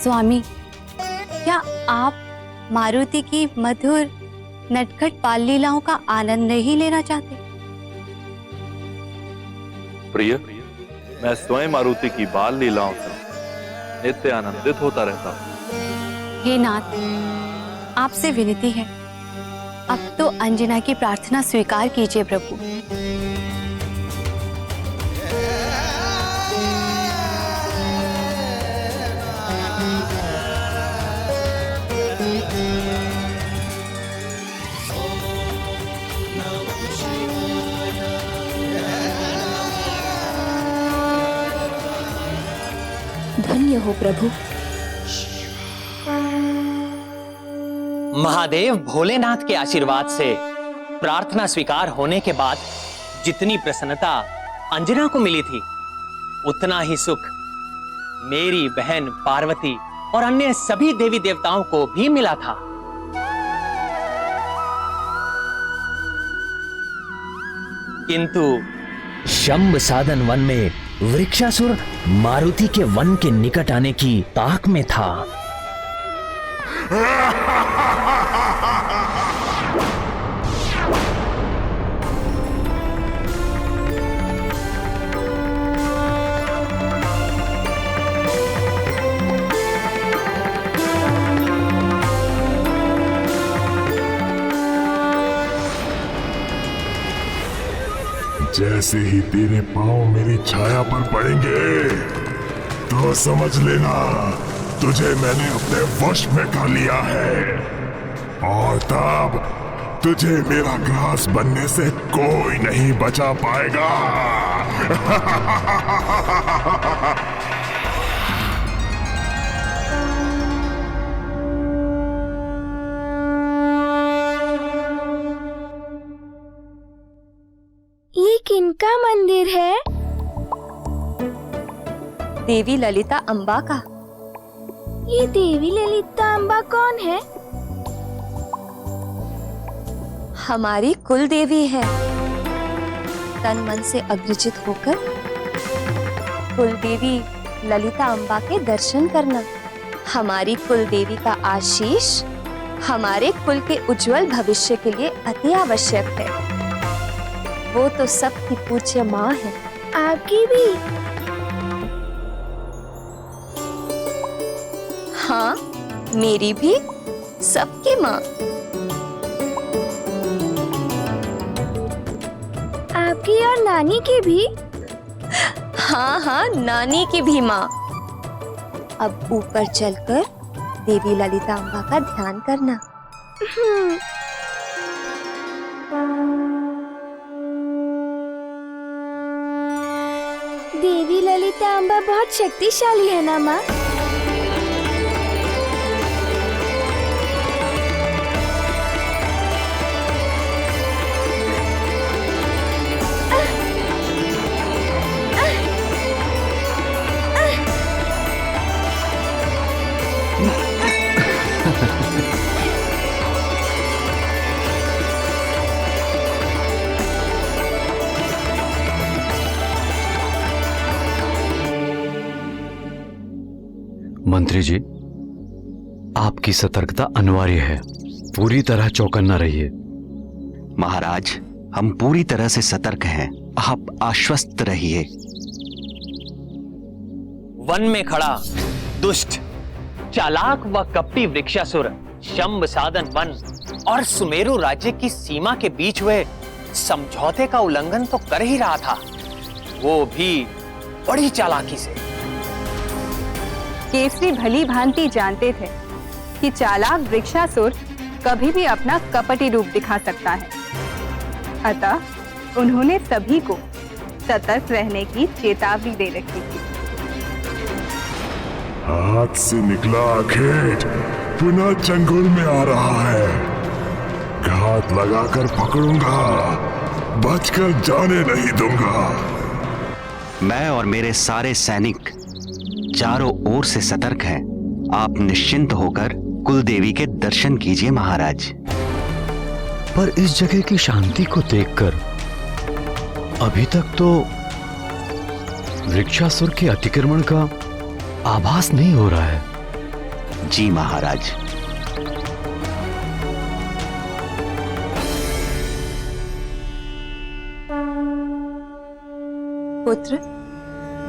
स्वामी, क्या आप मारुति की मधुर नटखट बाल लीलाओं का आनंद नहीं लेना चाहते? प्रिय, मैं स्वयं मारुति की बाल लीलाओं से नित्य आनंदित होता रहता हूँ। हे नाथ, आपसे विनती है, अब तो अंजना की प्रार्थना स्वीकार कीजिए प्रभु। धन्य हो प्रभु। महादेव भोलेनाथ के आशीर्वाद से प्रार्थना स्वीकार होने के बाद जितनी प्रसन्नता अंजना को मिली थी, उतना ही सुख मेरी बहन पार्वती और अन्य सभी देवी देवताओं को भी मिला था। किंतु शंभ साधन वन में वृक्षासुर मारुति के वन के निकट आने की ताक में था। जैसे ही तेरे पांव मेरी छाया पर पड़ेंगे तो समझ लेना तुझे मैंने अपने वश में कर लिया है, और तब तुझे मेरा ग्रास बनने से कोई नहीं बचा पाएगा। ये किनका मंदिर है? देवी ललिता अम्बा का। ये देवी ललिता अम्बा कौन है? हमारी कुल देवी है। तन मन से अग्रजित होकर कुल देवी ललिता अम्बा के दर्शन करना हमारी कुल देवी का आशीष हमारे कुल के उज्जवल भविष्य के लिए अति आवश्यक है। वो तो सबकी पूज्य माँ है। आपकी भी? हाँ, मेरी भी, सबकी माँ। आपकी और नानी की भी? हाँ हाँ, नानी की भी माँ। अब ऊपर चलकर देवी ललिता अम्बा का ध्यान करना। देवी ललिता अम्बा बहुत शक्तिशाली है ना माँ? मंत्री जी, आपकी सतर्कता अनिवार्य है। पूरी तरह चौकन्ना रहिए। महाराज, हम पूरी तरह से सतर्क हैं। आप आश्वस्त रहिए। वन में खड़ा दुष्ट, चालाक व कपटी वृक्षासुर शंभ साधन वन और सुमेरु राज्य की सीमा के बीच हुए समझौते का उल्लंघन तो कर ही रहा था, वो भी बड़ी चालाकी से। केसरी भली भांति जानते थे कि चालाक वृक्षासुर कभी भी अपना कपटी रूप दिखा सकता है, अतः उन्होंने सभी को सतर्क रहने की चेतावनी दे रखी थी। हाथ से निकला खेत पुनः चंगुल में आ रहा है। घात लगाकर पकड़ूंगा, बचकर जाने नहीं दूंगा। मैं और मेरे सारे सैनिक चारों ओर से सतर्क हैं। आप निश्चिंत होकर कुलदेवी के दर्शन कीजिए महाराज। पर इस जगह की शांति को देखकर अभी तक तो वृक्षासुर के अतिक्रमण का आभास नहीं हो रहा है। जी महाराज। पुत्र,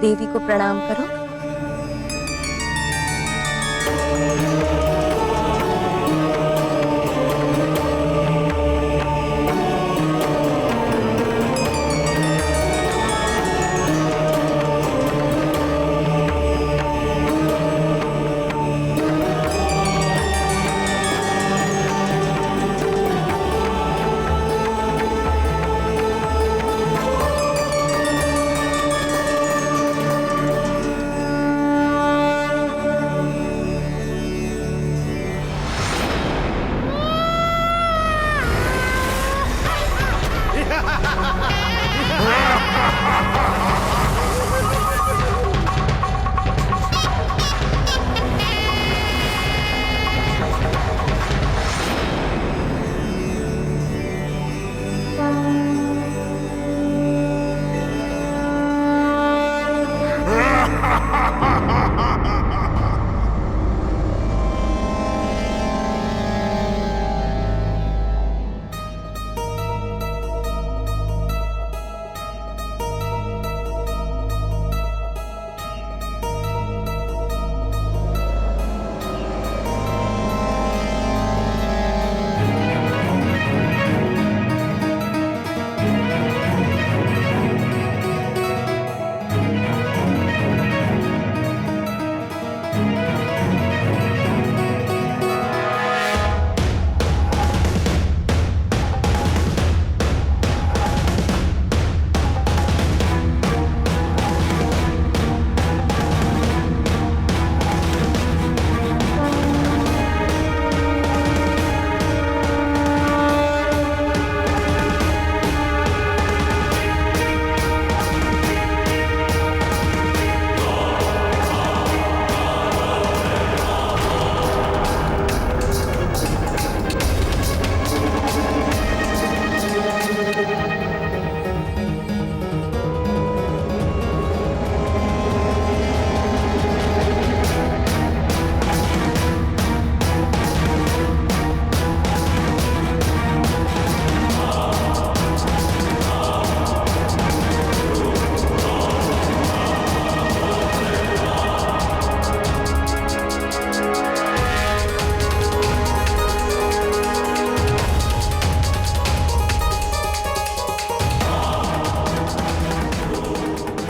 देवी को प्रणाम करो।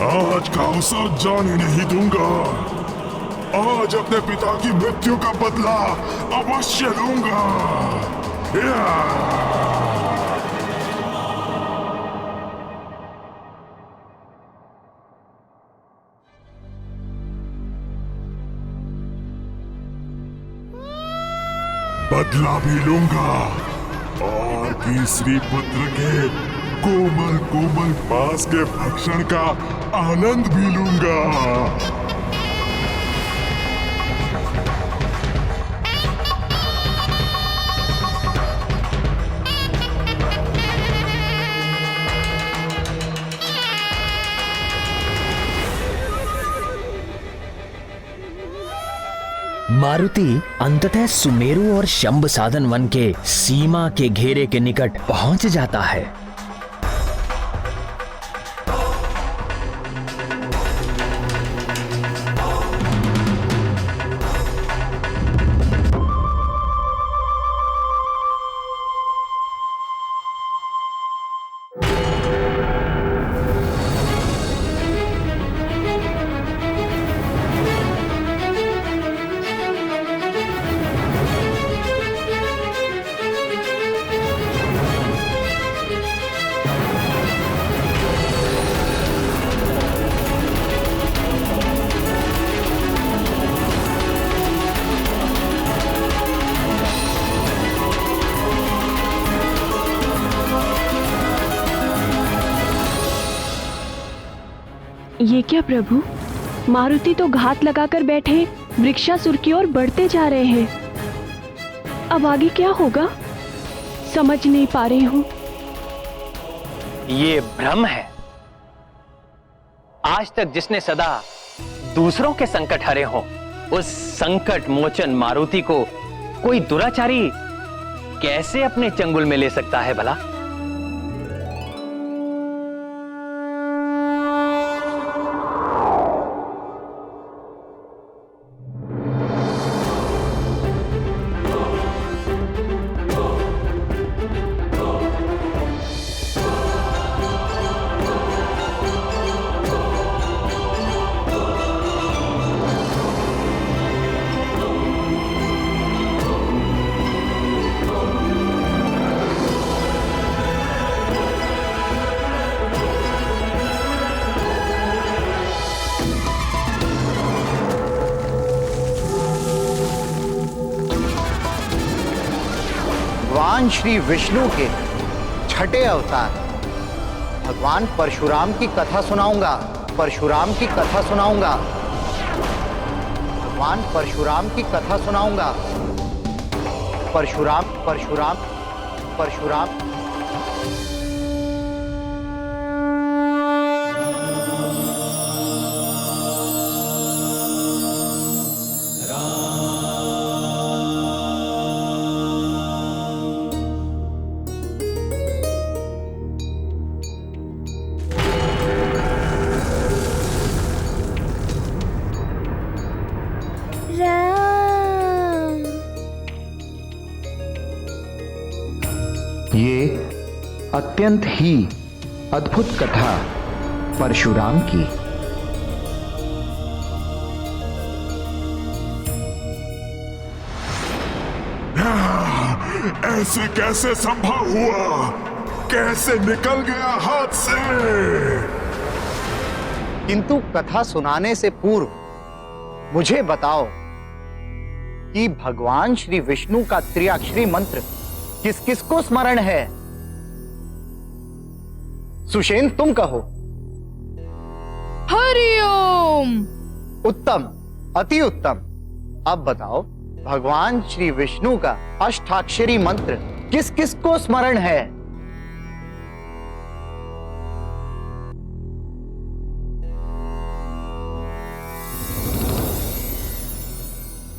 आज का अवसर जाने नहीं दूंगा। आज अपने पिता की मृत्यु का बदला अवश्य लूंगा। बदला भी लूंगा और केसरी पुत्र के कोमल कोमल मांस के भक्षण का आनंद भी लूंगा। मारुति अंततः सुमेरु और शंभ साधन वन के सीमा के घेरे के निकट पहुंच जाता है। ये क्या प्रभु, मारुति तो घात लगाकर बैठे वृक्षासुर की ओर बढ़ते जा रहे हैं। अब आगे क्या होगा समझ नहीं पा रही हूं। ये भ्रम है। आज तक जिसने सदा दूसरों के संकट हरे हो उस संकट मोचन मारुति को कोई दुराचारी कैसे अपने चंगुल में ले सकता है भला? भगवान श्री विष्णु के छठे अवतार भगवान परशुराम की कथा सुनाऊंगा। परशुराम की कथा सुनाऊंगा। भगवान परशुराम की कथा सुनाऊंगा। परशुराम परशुराम परशुराम। ये अत्यंत ही अद्भुत कथा परशुराम की। ऐसे कैसे संभव हुआ? कैसे निकल गया हाथ से? किंतु कथा सुनाने से पूर्व मुझे बताओ कि भगवान श्री विष्णु का त्रिअक्षरी मंत्र किस किस को स्मरण है? सुषेण तुम कहो। हरिओम। उत्तम, अति उत्तम। अब बताओ भगवान श्री विष्णु का अष्टाक्षरी मंत्र किस किस को स्मरण है?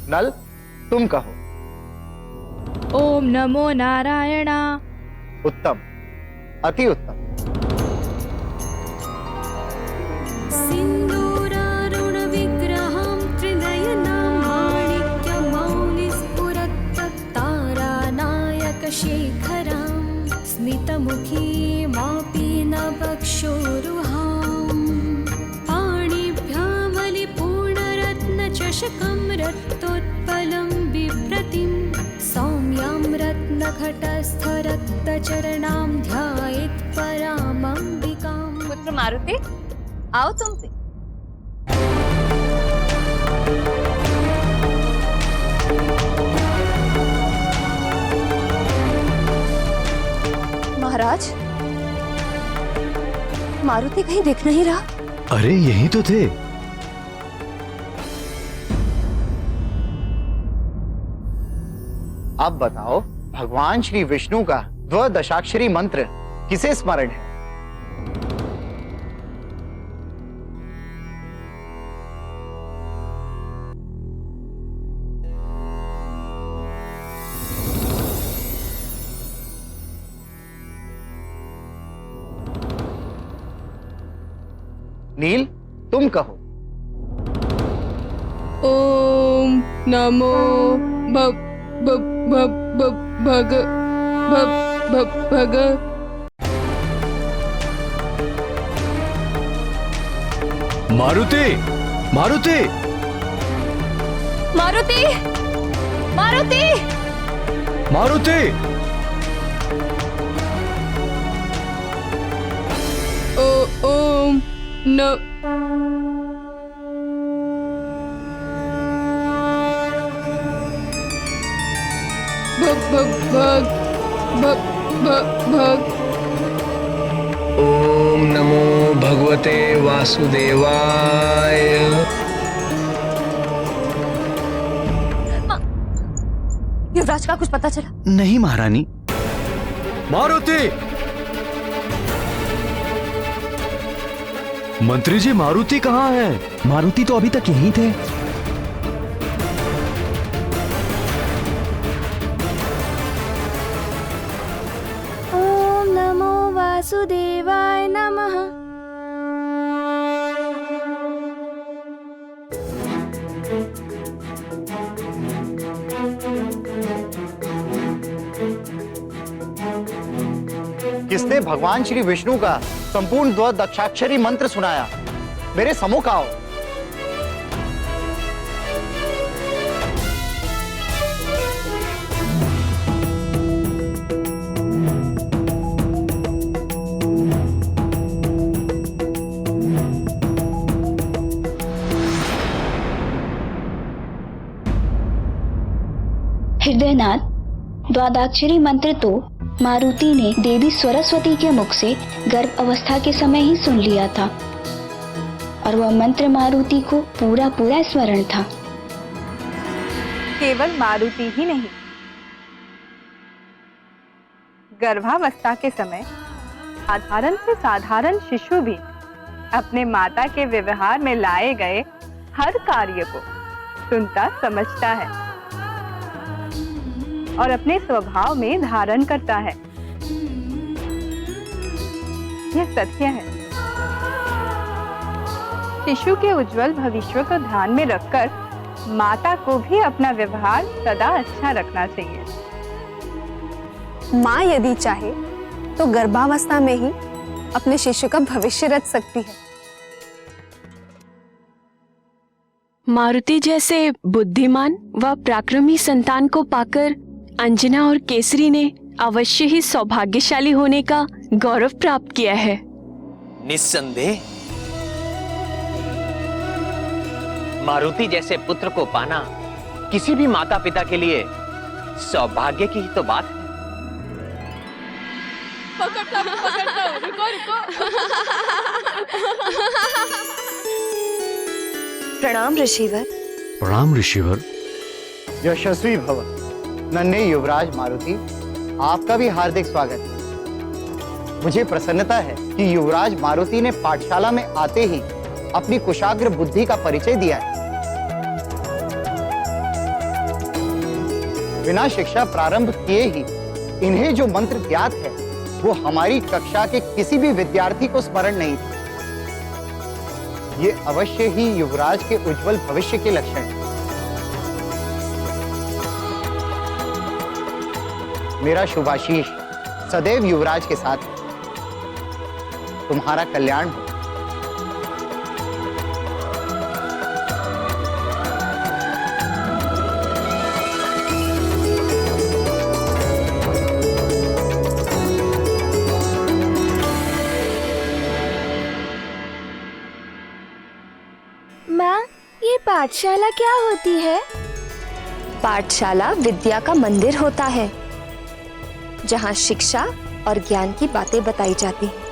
नल तुम कहो। ओम नमो नारायणा। उत्तम, अति उत्तम। सिंदूरारुण विग्रहं त्रिनयनं माणिक्यमौलिस्फुरत्तारानायक शेखरं स्मितमुखीमापि नवक्षोरुहां पाणिभ्यामलिपूर्णरत्नचषकं रक्तोत्पलं बिभ्रतिं सौम्यां रत्नघटस्थरक्तचरणां ध्यायेत् परामम्बिकां। पुत्र मारुति, आओ तुम भी। महाराज, मारुति कहीं दिख नहीं रहा। अरे यही तो थे। अब बताओ भगवान श्री विष्णु का द्वादशाक्षरी मंत्र किसे स्मरण है? नील तुम कहो। ओम नमो भग मारुति, मारुति, मारुति, मारुति, मारुति। ओम न ओम नमो भगवते वासुदेवाय। युवराज का कुछ पता चला? नहीं महारानी। मारुति, मंत्री जी मारुति कहाँ है? मारुति तो अभी तक यहीं थे। वासुदेवाय नमः। किसने भगवान श्री विष्णु का संपूर्ण द्वादशाक्षरी मंत्र सुनाया? मेरे सम्मुख आओ। हृदयनाथ, द्वादशाक्षरी मंत्र तो मारुति ने देवी सरस्वती के मुख से गर्भ अवस्था के समय ही सुन लिया था और वह मंत्र मारुति को पूरा पूरा स्मरण था। केवल मारुति ही नहीं, गर्भावस्था के समय साधारण से साधारण शिशु भी अपने माता के व्यवहार में लाए गए हर कार्य को सुनता समझता है और अपने स्वभाव में धारण करता है। यह सत्य है। शिशु के उज्जवल भविष्य को ध्यान में रखकर माता को भी अपना व्यवहार सदा अच्छा रखना चाहिए। माँ यदि चाहे तो गर्भावस्था में ही अपने शिशु का भविष्य रच सकती है। मारुति जैसे बुद्धिमान व पराक्रमी संतान को पाकर अंजना और केसरी ने अवश्य ही सौभाग्यशाली होने का गौरव प्राप्त किया है। निस्संदेह मारुति जैसे पुत्र को पाना किसी भी माता पिता के लिए सौभाग्य की ही तो बात है। रुको रुको। प्रणाम ऋषिवर। प्रणाम ऋषिवर। यशस्वी भव नन्हे युवराज मारुति, आपका भी हार्दिक स्वागत है। मुझे प्रसन्नता है कि युवराज मारुति ने पाठशाला में आते ही अपनी कुशाग्र बुद्धि का परिचय दिया है। बिना शिक्षा प्रारंभ किए ही इन्हें जो मंत्र ज्ञात है वो हमारी कक्षा के किसी भी विद्यार्थी को स्मरण नहीं था। ये अवश्य ही युवराज के उज्जवल भविष्य के लक्षण हैं। मेरा शुभाशीष सदैव युवराज के साथ है। तुम्हारा कल्याण हो। माँ, ये पाठशाला क्या होती है? पाठशाला विद्या का मंदिर होता है, जहाँ शिक्षा और ज्ञान की बातें बताई जाती हैं।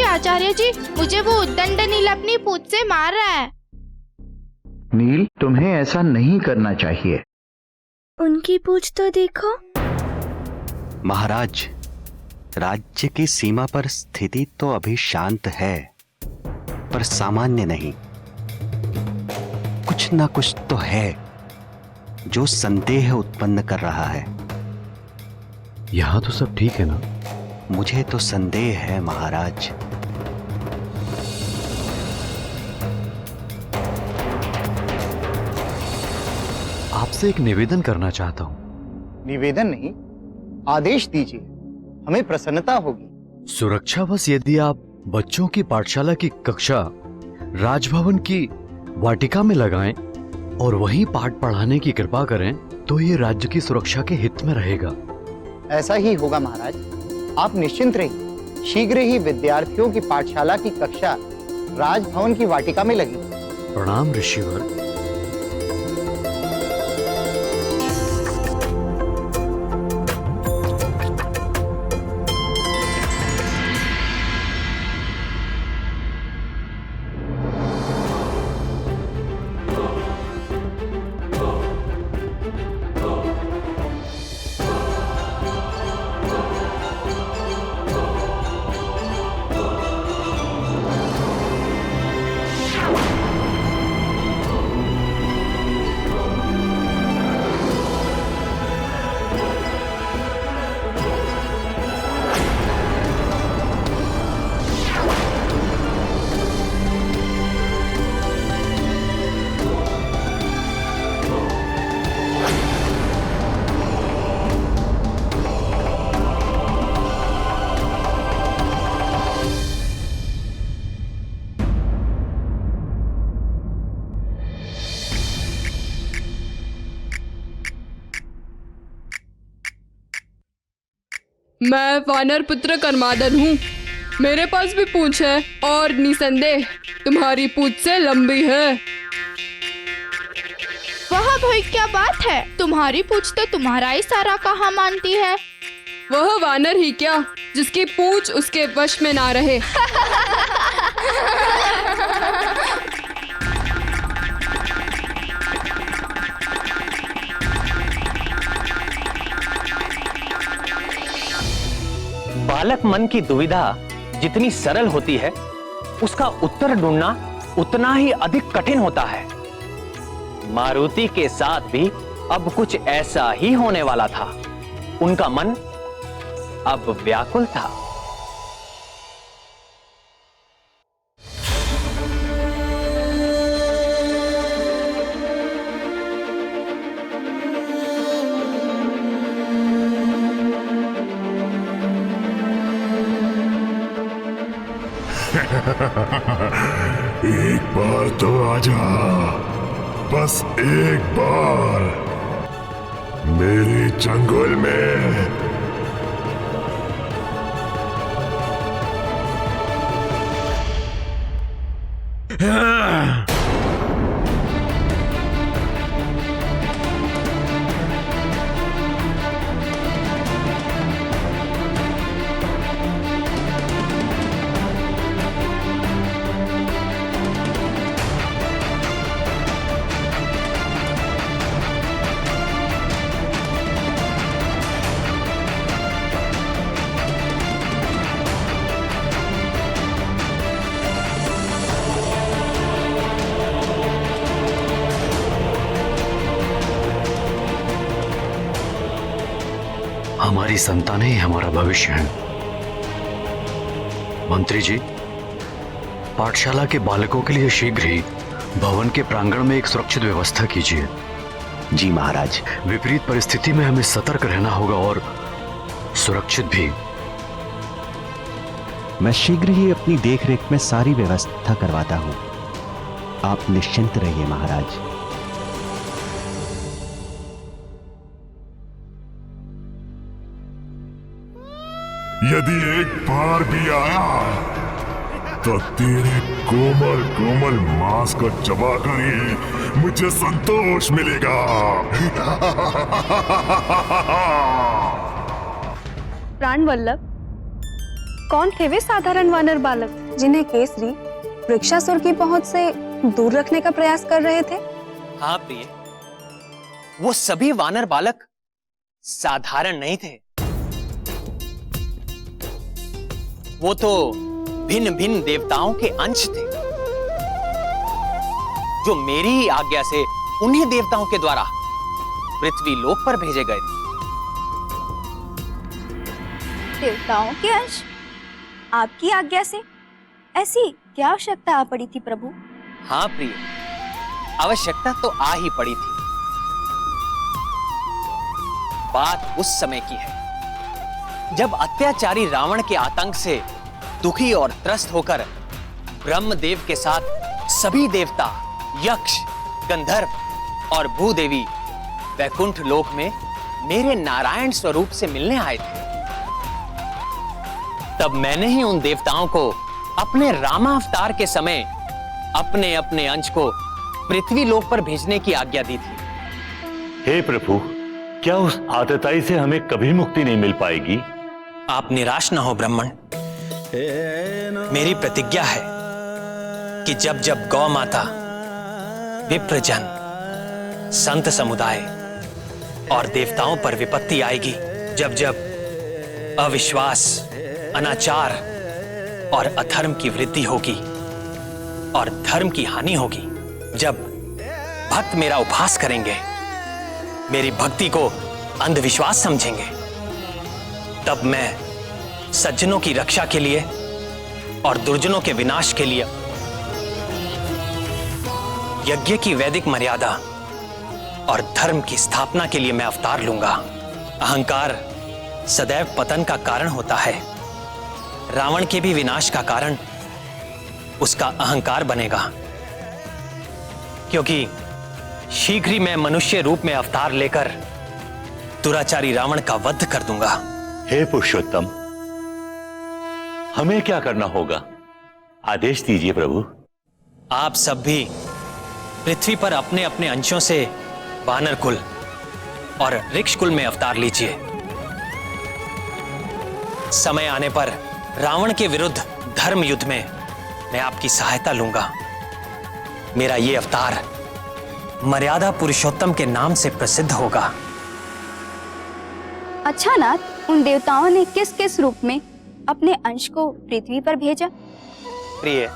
आचार्य जी, मुझे वो उद्दंड नील अपनी पूंछ से मार रहा है। नील, तुम्हें ऐसा नहीं करना चाहिए। उनकी पूंछ तो देखो। महाराज, राज्य की सीमा पर स्थिति तो अभी शांत है, पर सामान्य नहीं। कुछ ना कुछ तो है जो संदेह उत्पन्न कर रहा है। यहां तो सब ठीक है ना? मुझे तो संदेह है महाराज। आपसे एक निवेदन करना चाहता हूं। निवेदन नहीं, आदेश दीजिए, हमें प्रसन्नता होगी। सुरक्षावश यदि आप बच्चों की पाठशाला की कक्षा राजभवन की वाटिका में लगाएं और वहीं पाठ पढ़ाने की कृपा करें तो ये राज्य की सुरक्षा के हित में रहेगा। ऐसा ही होगा महाराज, आप निश्चिंत रहिए। शीघ्र ही विद्यार्थियों की पाठशाला की कक्षा राजभवन की वाटिका में लगी। प्रणाम ऋषिवर। मैं वानर पुत्र कर्मादन हूँ। मेरे पास भी पूंछ है और निसंदेह तुम्हारी पूंछ से लंबी है। वह भाई क्या बात है, तुम्हारी पूंछ तो तुम्हारा इशारा कहाँ मानती है। वह वानर ही क्या जिसकी पूंछ उसके वश में ना रहे। बालक मन की दुविधा जितनी सरल होती है, उसका उत्तर ढूंढना उतना ही अधिक कठिन होता है। मारुति के साथ भी अब कुछ ऐसा ही होने वाला था। उनका मन अब व्याकुल था। एक बार तो आजा, बस एक बार मेरे जंगल में। हमारी संतानें ही हमारा भविष्य है। मंत्री जी, पाठशाला के बालकों के लिए शीघ्र ही भवन के प्रांगण में एक सुरक्षित व्यवस्था कीजिए। जी महाराज। विपरीत परिस्थिति में हमें सतर्क रहना होगा और सुरक्षित भी। मैं शीघ्र ही अपनी देखरेख में सारी व्यवस्था करवाता हूं। आप निश्चिंत रहिए महाराज। यदि एक बार भी आया तो तेरे कोमल कोमल मांस को चबाकर ही मुझे संतोष मिलेगा। प्राण वल्लभ, कौन थे वे साधारण वानर बालक जिन्हें केसरी वृक्षासुर की पहुंच से दूर रखने का प्रयास कर रहे थे? हाँ प्रिय, वो सभी वानर बालक साधारण नहीं थे। वो तो भिन्न भिन्न देवताओं के अंश थे, जो मेरी ही आज्ञा से उन्हीं देवताओं के द्वारा पृथ्वी लोक पर भेजे गए थे। देवताओं के अंश? आपकी आज्ञा से? ऐसी क्या आवश्यकता आ पड़ी थी प्रभु? हाँ प्रिय, आवश्यकता तो आ ही पड़ी थी। बात उस समय की है जब अत्याचारी रावण के आतंक से दुखी और त्रस्त होकर ब्रह्मदेव के साथ सभी देवता, यक्ष, गंधर्व और भूदेवी वैकुंठ लोक में मेरे नारायण स्वरूप से मिलने आए थे। तब मैंने ही उन देवताओं को अपने रामावतार के समय अपने अपने अंश को पृथ्वी लोक पर भेजने की आज्ञा दी थी। हे प्रभु, क्या उस आतताई से हमें कभी मुक्ति नहीं मिल पाएगी? आप निराश न हो ब्राह्मण। मेरी प्रतिज्ञा है कि जब जब गौ माता, विप्रजन, संत समुदाय और देवताओं पर विपत्ति आएगी, जब जब अविश्वास, अनाचार और अधर्म की वृद्धि होगी और धर्म की हानि होगी, जब भक्त मेरा उपहास करेंगे, मेरी भक्ति को अंधविश्वास समझेंगे, तब मैं सज्जनों की रक्षा के लिए और दुर्जनों के विनाश के लिए यज्ञ की वैदिक मर्यादा और धर्म की स्थापना के लिए मैं अवतार लूंगा। अहंकार सदैव पतन का कारण होता है। रावण के भी विनाश का कारण उसका अहंकार बनेगा, क्योंकि शीघ्र ही मैं मनुष्य रूप में अवतार लेकर दुराचारी रावण का वध कर दूंगा। हे पुरुषोत्तम, हमें क्या करना होगा? आदेश दीजिए प्रभु। आप सब भी पृथ्वी पर अपने अपने अंशों से वानर कुल और ऋक्ष कुल में अवतार लीजिए। समय आने पर रावण के विरुद्ध धर्म युद्ध में मैं आपकी सहायता लूंगा। मेरा ये अवतार मर्यादा पुरुषोत्तम के नाम से प्रसिद्ध होगा। अच्छा नाथ, उन देवताओं ने किस किस रूप में अपने अंश को पृथ्वी पर भेजा? प्रिय,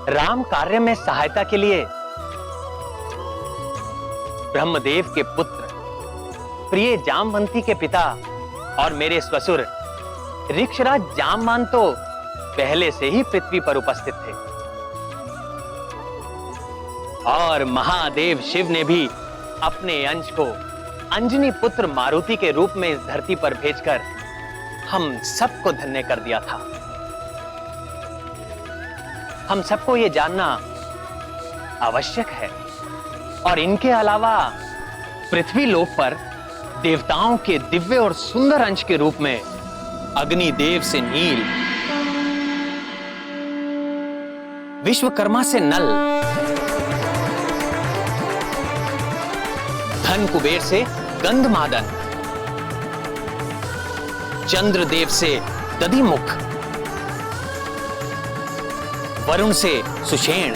राम कार्य में सहायता के लिए ब्रह्मदेव के पुत्र प्रिय जामवंती के पिता और मेरे ससुर ऋक्षराज जामवान तो पहले से ही पृथ्वी पर उपस्थित थे, और महादेव शिव ने भी अपने अंश को अंजनी पुत्र मारुति के रूप में इस धरती पर भेजकर हम सबको धन्य कर दिया था। हम सबको ये जानना आवश्यक है, और इनके अलावा पृथ्वी लोक पर देवताओं के दिव्य और सुंदर अंश के रूप में अग्निदेव से नील, विश्वकर्मा से नल, धन कुबेर से गंधमादन, चंद्रदेव से दधिमुख, वरुण से सुषेण,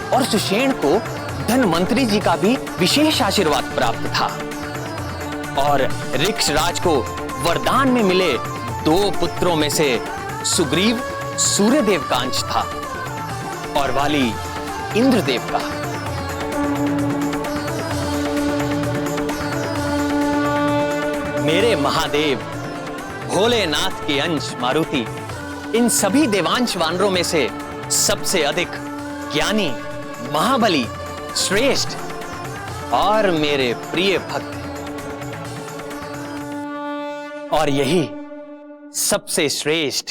और सुषेण को धनवंतरी जी का भी विशेष आशीर्वाद प्राप्त था, और ऋक्षराज को वरदान में मिले 2 पुत्रों में से सुग्रीव सूर्यदेव का अंश था और वाली इंद्रदेव का। मेरे महादेव भोलेनाथ के अंश मारुति इन सभी देवांश वानरों में से सबसे अधिक ज्ञानी, महाबली, श्रेष्ठ और मेरे प्रिय भक्त, और यही सबसे श्रेष्ठ,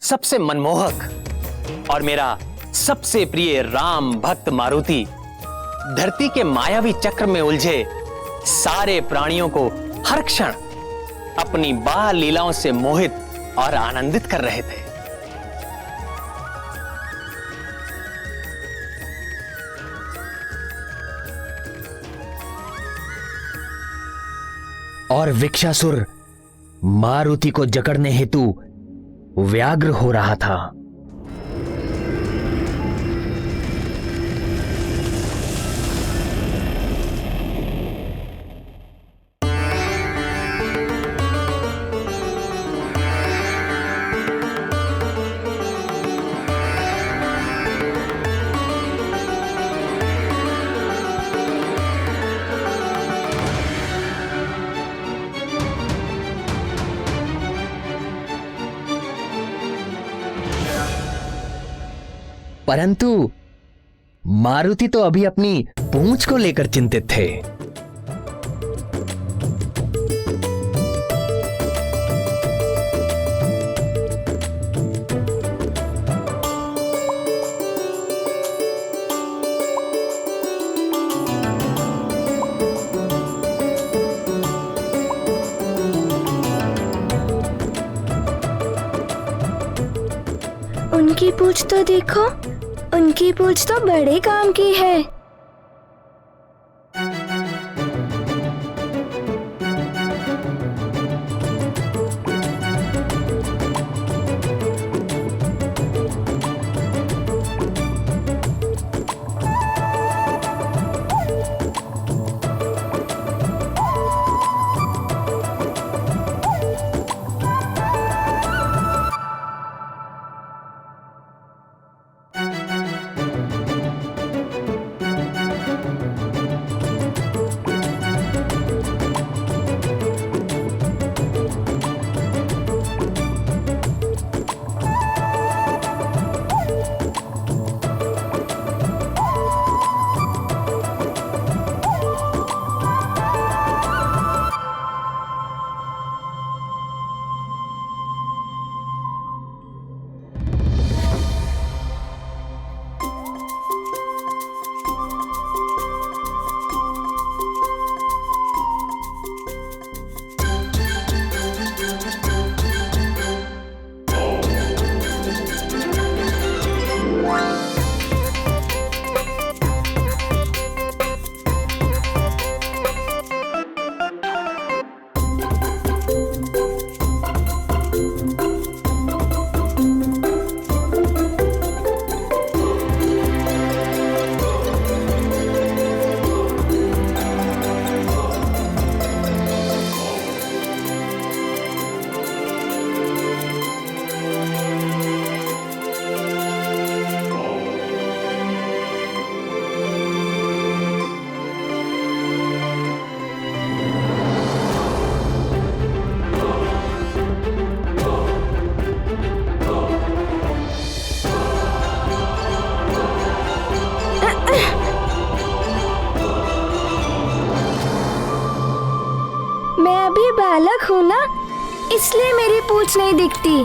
सबसे मनमोहक और मेरा सबसे प्रिय राम भक्त मारुति धरती के मायावी चक्र में उलझे सारे प्राणियों को हर क्षण अपनी बाल लीलाओं से मोहित और आनंदित कर रहे थे। और वृक्षासुर मारुति को जकड़ने हेतु व्याग्र हो रहा था। परंतु मारुति तो अभी अपनी पूंछ को लेकर चिंतित थे। पूंछ तो देखो, उनकी पूंछ तो बड़े काम की है। बालक हूँ ना, इसलिए मेरी पूंछ नहीं दिखती।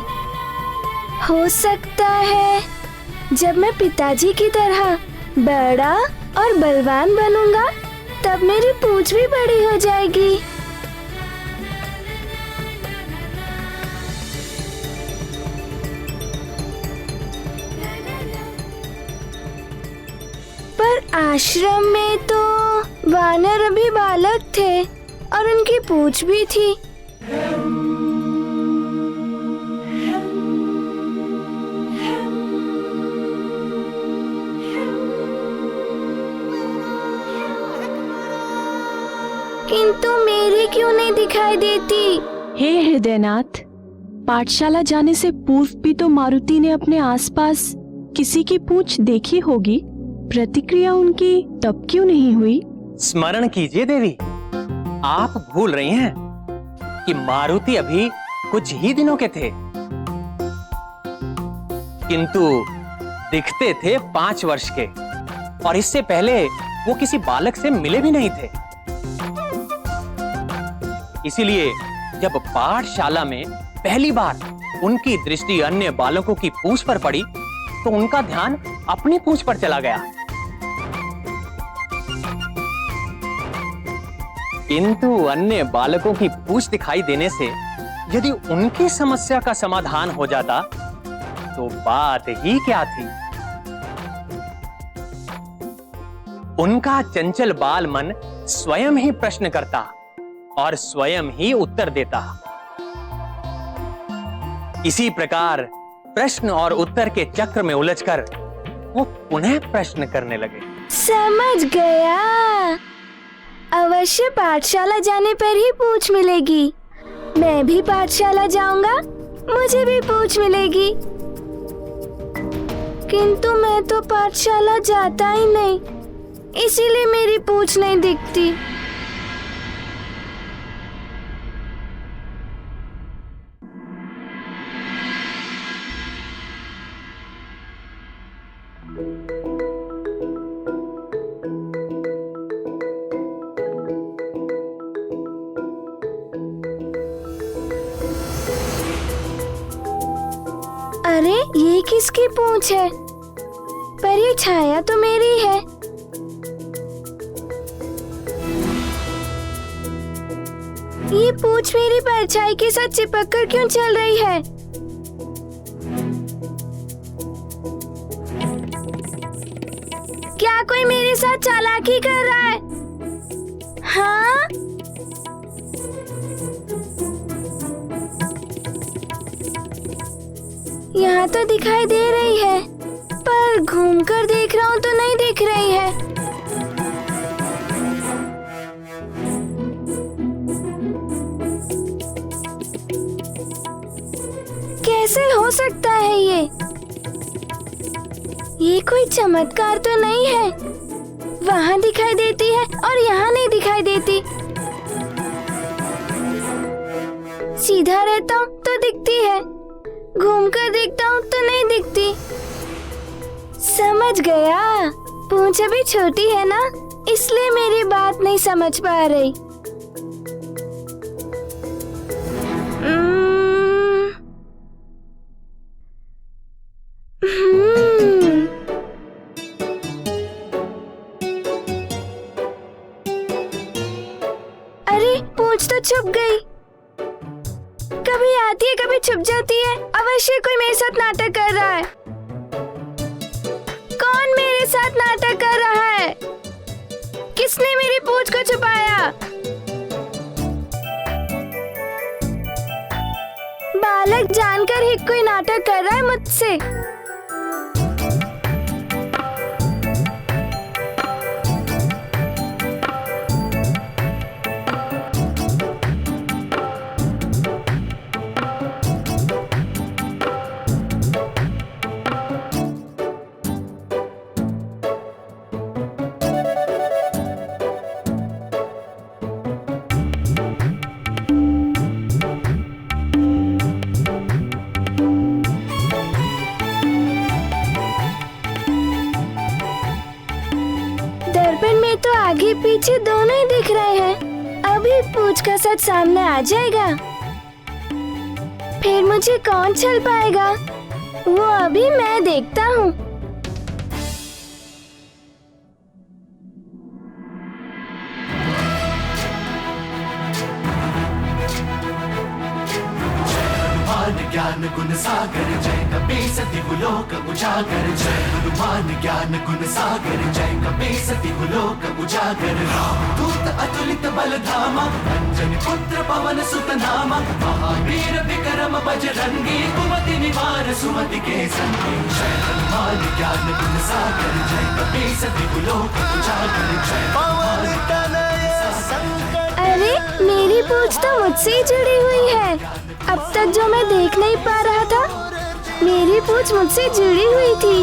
हो सकता है जब मैं पिताजी की तरह बड़ा और बलवान बनूंगा तब मेरी पूंछ भी बड़ी हो जाएगी। पर आश्रम में तो वानर अभी बालक थे और उनकी पूंछ भी थी। किंतु मेरी क्यों नहीं दिखाई देती? हे हृदयनाथ, पाठशाला जाने से पूर्व भी तो मारुति ने अपने आसपास किसी की पूंछ देखी होगी, प्रतिक्रिया उनकी तब क्यों नहीं हुई? स्मरण कीजिए देवी, आप भूल रही हैं कि मारुति अभी कुछ ही दिनों के थे, किंतु दिखते थे 5 वर्ष के, और इससे पहले वो किसी बालक से मिले भी नहीं थे। इसीलिए जब पाठशाला में पहली बार उनकी दृष्टि अन्य बालकों की पूंछ पर पड़ी तो उनका ध्यान अपनी पूंछ पर चला गया। किंतु अन्य बालकों की पूंछ दिखाई देने से यदि उनकी समस्या का समाधान हो जाता तो बात ही क्या थी। उनका चंचल बाल मन स्वयं ही प्रश्न करता और स्वयं ही उत्तर देता। इसी प्रकार प्रश्न और उत्तर के चक्र में उलझकर वो पुनः प्रश्न करने लगे। समझ गया, अवश्य पाठशाला जाने पर ही पूंछ मिलेगी। मैं भी पाठशाला जाऊंगा, मुझे भी पूंछ मिलेगी। किंतु मैं तो पाठशाला जाता ही नहीं, इसीलिए मेरी पूंछ नहीं दिखती। अरे ये किसकी पूंछ है? पर ये छाया तो मेरी है। ये पूंछ मेरी परछाई के साथ चिपक कर क्यों चल रही है? कोई मेरे साथ चालाकी कर रहा है। हाँ? यहाँ तो दिखाई दे रही है, पर घूमकर देख रहा हूँ तो नहीं दिख रही है। कैसे हो सकता है ये कोई चमत्कार तो नहीं है। वहाँ दिखाई देती है और यहाँ नहीं दिखाई देती। सीधा रहता हूँ तो दिखती है, घूमकर देखता हूँ तो नहीं दिखती। समझ गया, पूंछ अभी छोटी है ना, इसलिए मेरी बात नहीं समझ पा रही। अरे पूंछ तो छुप गई। कभी आती है कभी छुप जाती है। अवश्य कोई मेरे साथ नाटक कर रहा है। कौन मेरे साथ नाटक कर रहा है? किसने मेरी पूंछ को छुपाया? बालक जानकर ही कोई नाटक कर रहा है मुझसे। दर्पण में तो आगे पीछे दोनों ही दिख रहे हैं। अभी पूंछ का सच सामने आ जाएगा, फिर मुझे कौन छल पाएगा, वो अभी मैं देखता हूँ। ज्ञान गुण सागर जय कपीस दिगुलोक उजागर। जय हनुमान ज्ञान गुण सागर जय कपीस दिगुलोक उजागर। दूत अतुलित बल धामा अंजनी पुत्र पवन सुत नामा। महावीर विक्रम बजरंगी कुमति निवार सुमति के संगी। जय हनुमान ज्ञान गुण सागर जय कपीस दिगुलोक उजागर। जय पवन तनय संकट। अरे मेरी पूंछ तो मुझसे ही जुड़ी हुई है। अब तक जो मैं देख नहीं पा रहा था, मेरी पूंछ मुझसे जुड़ी हुई थी।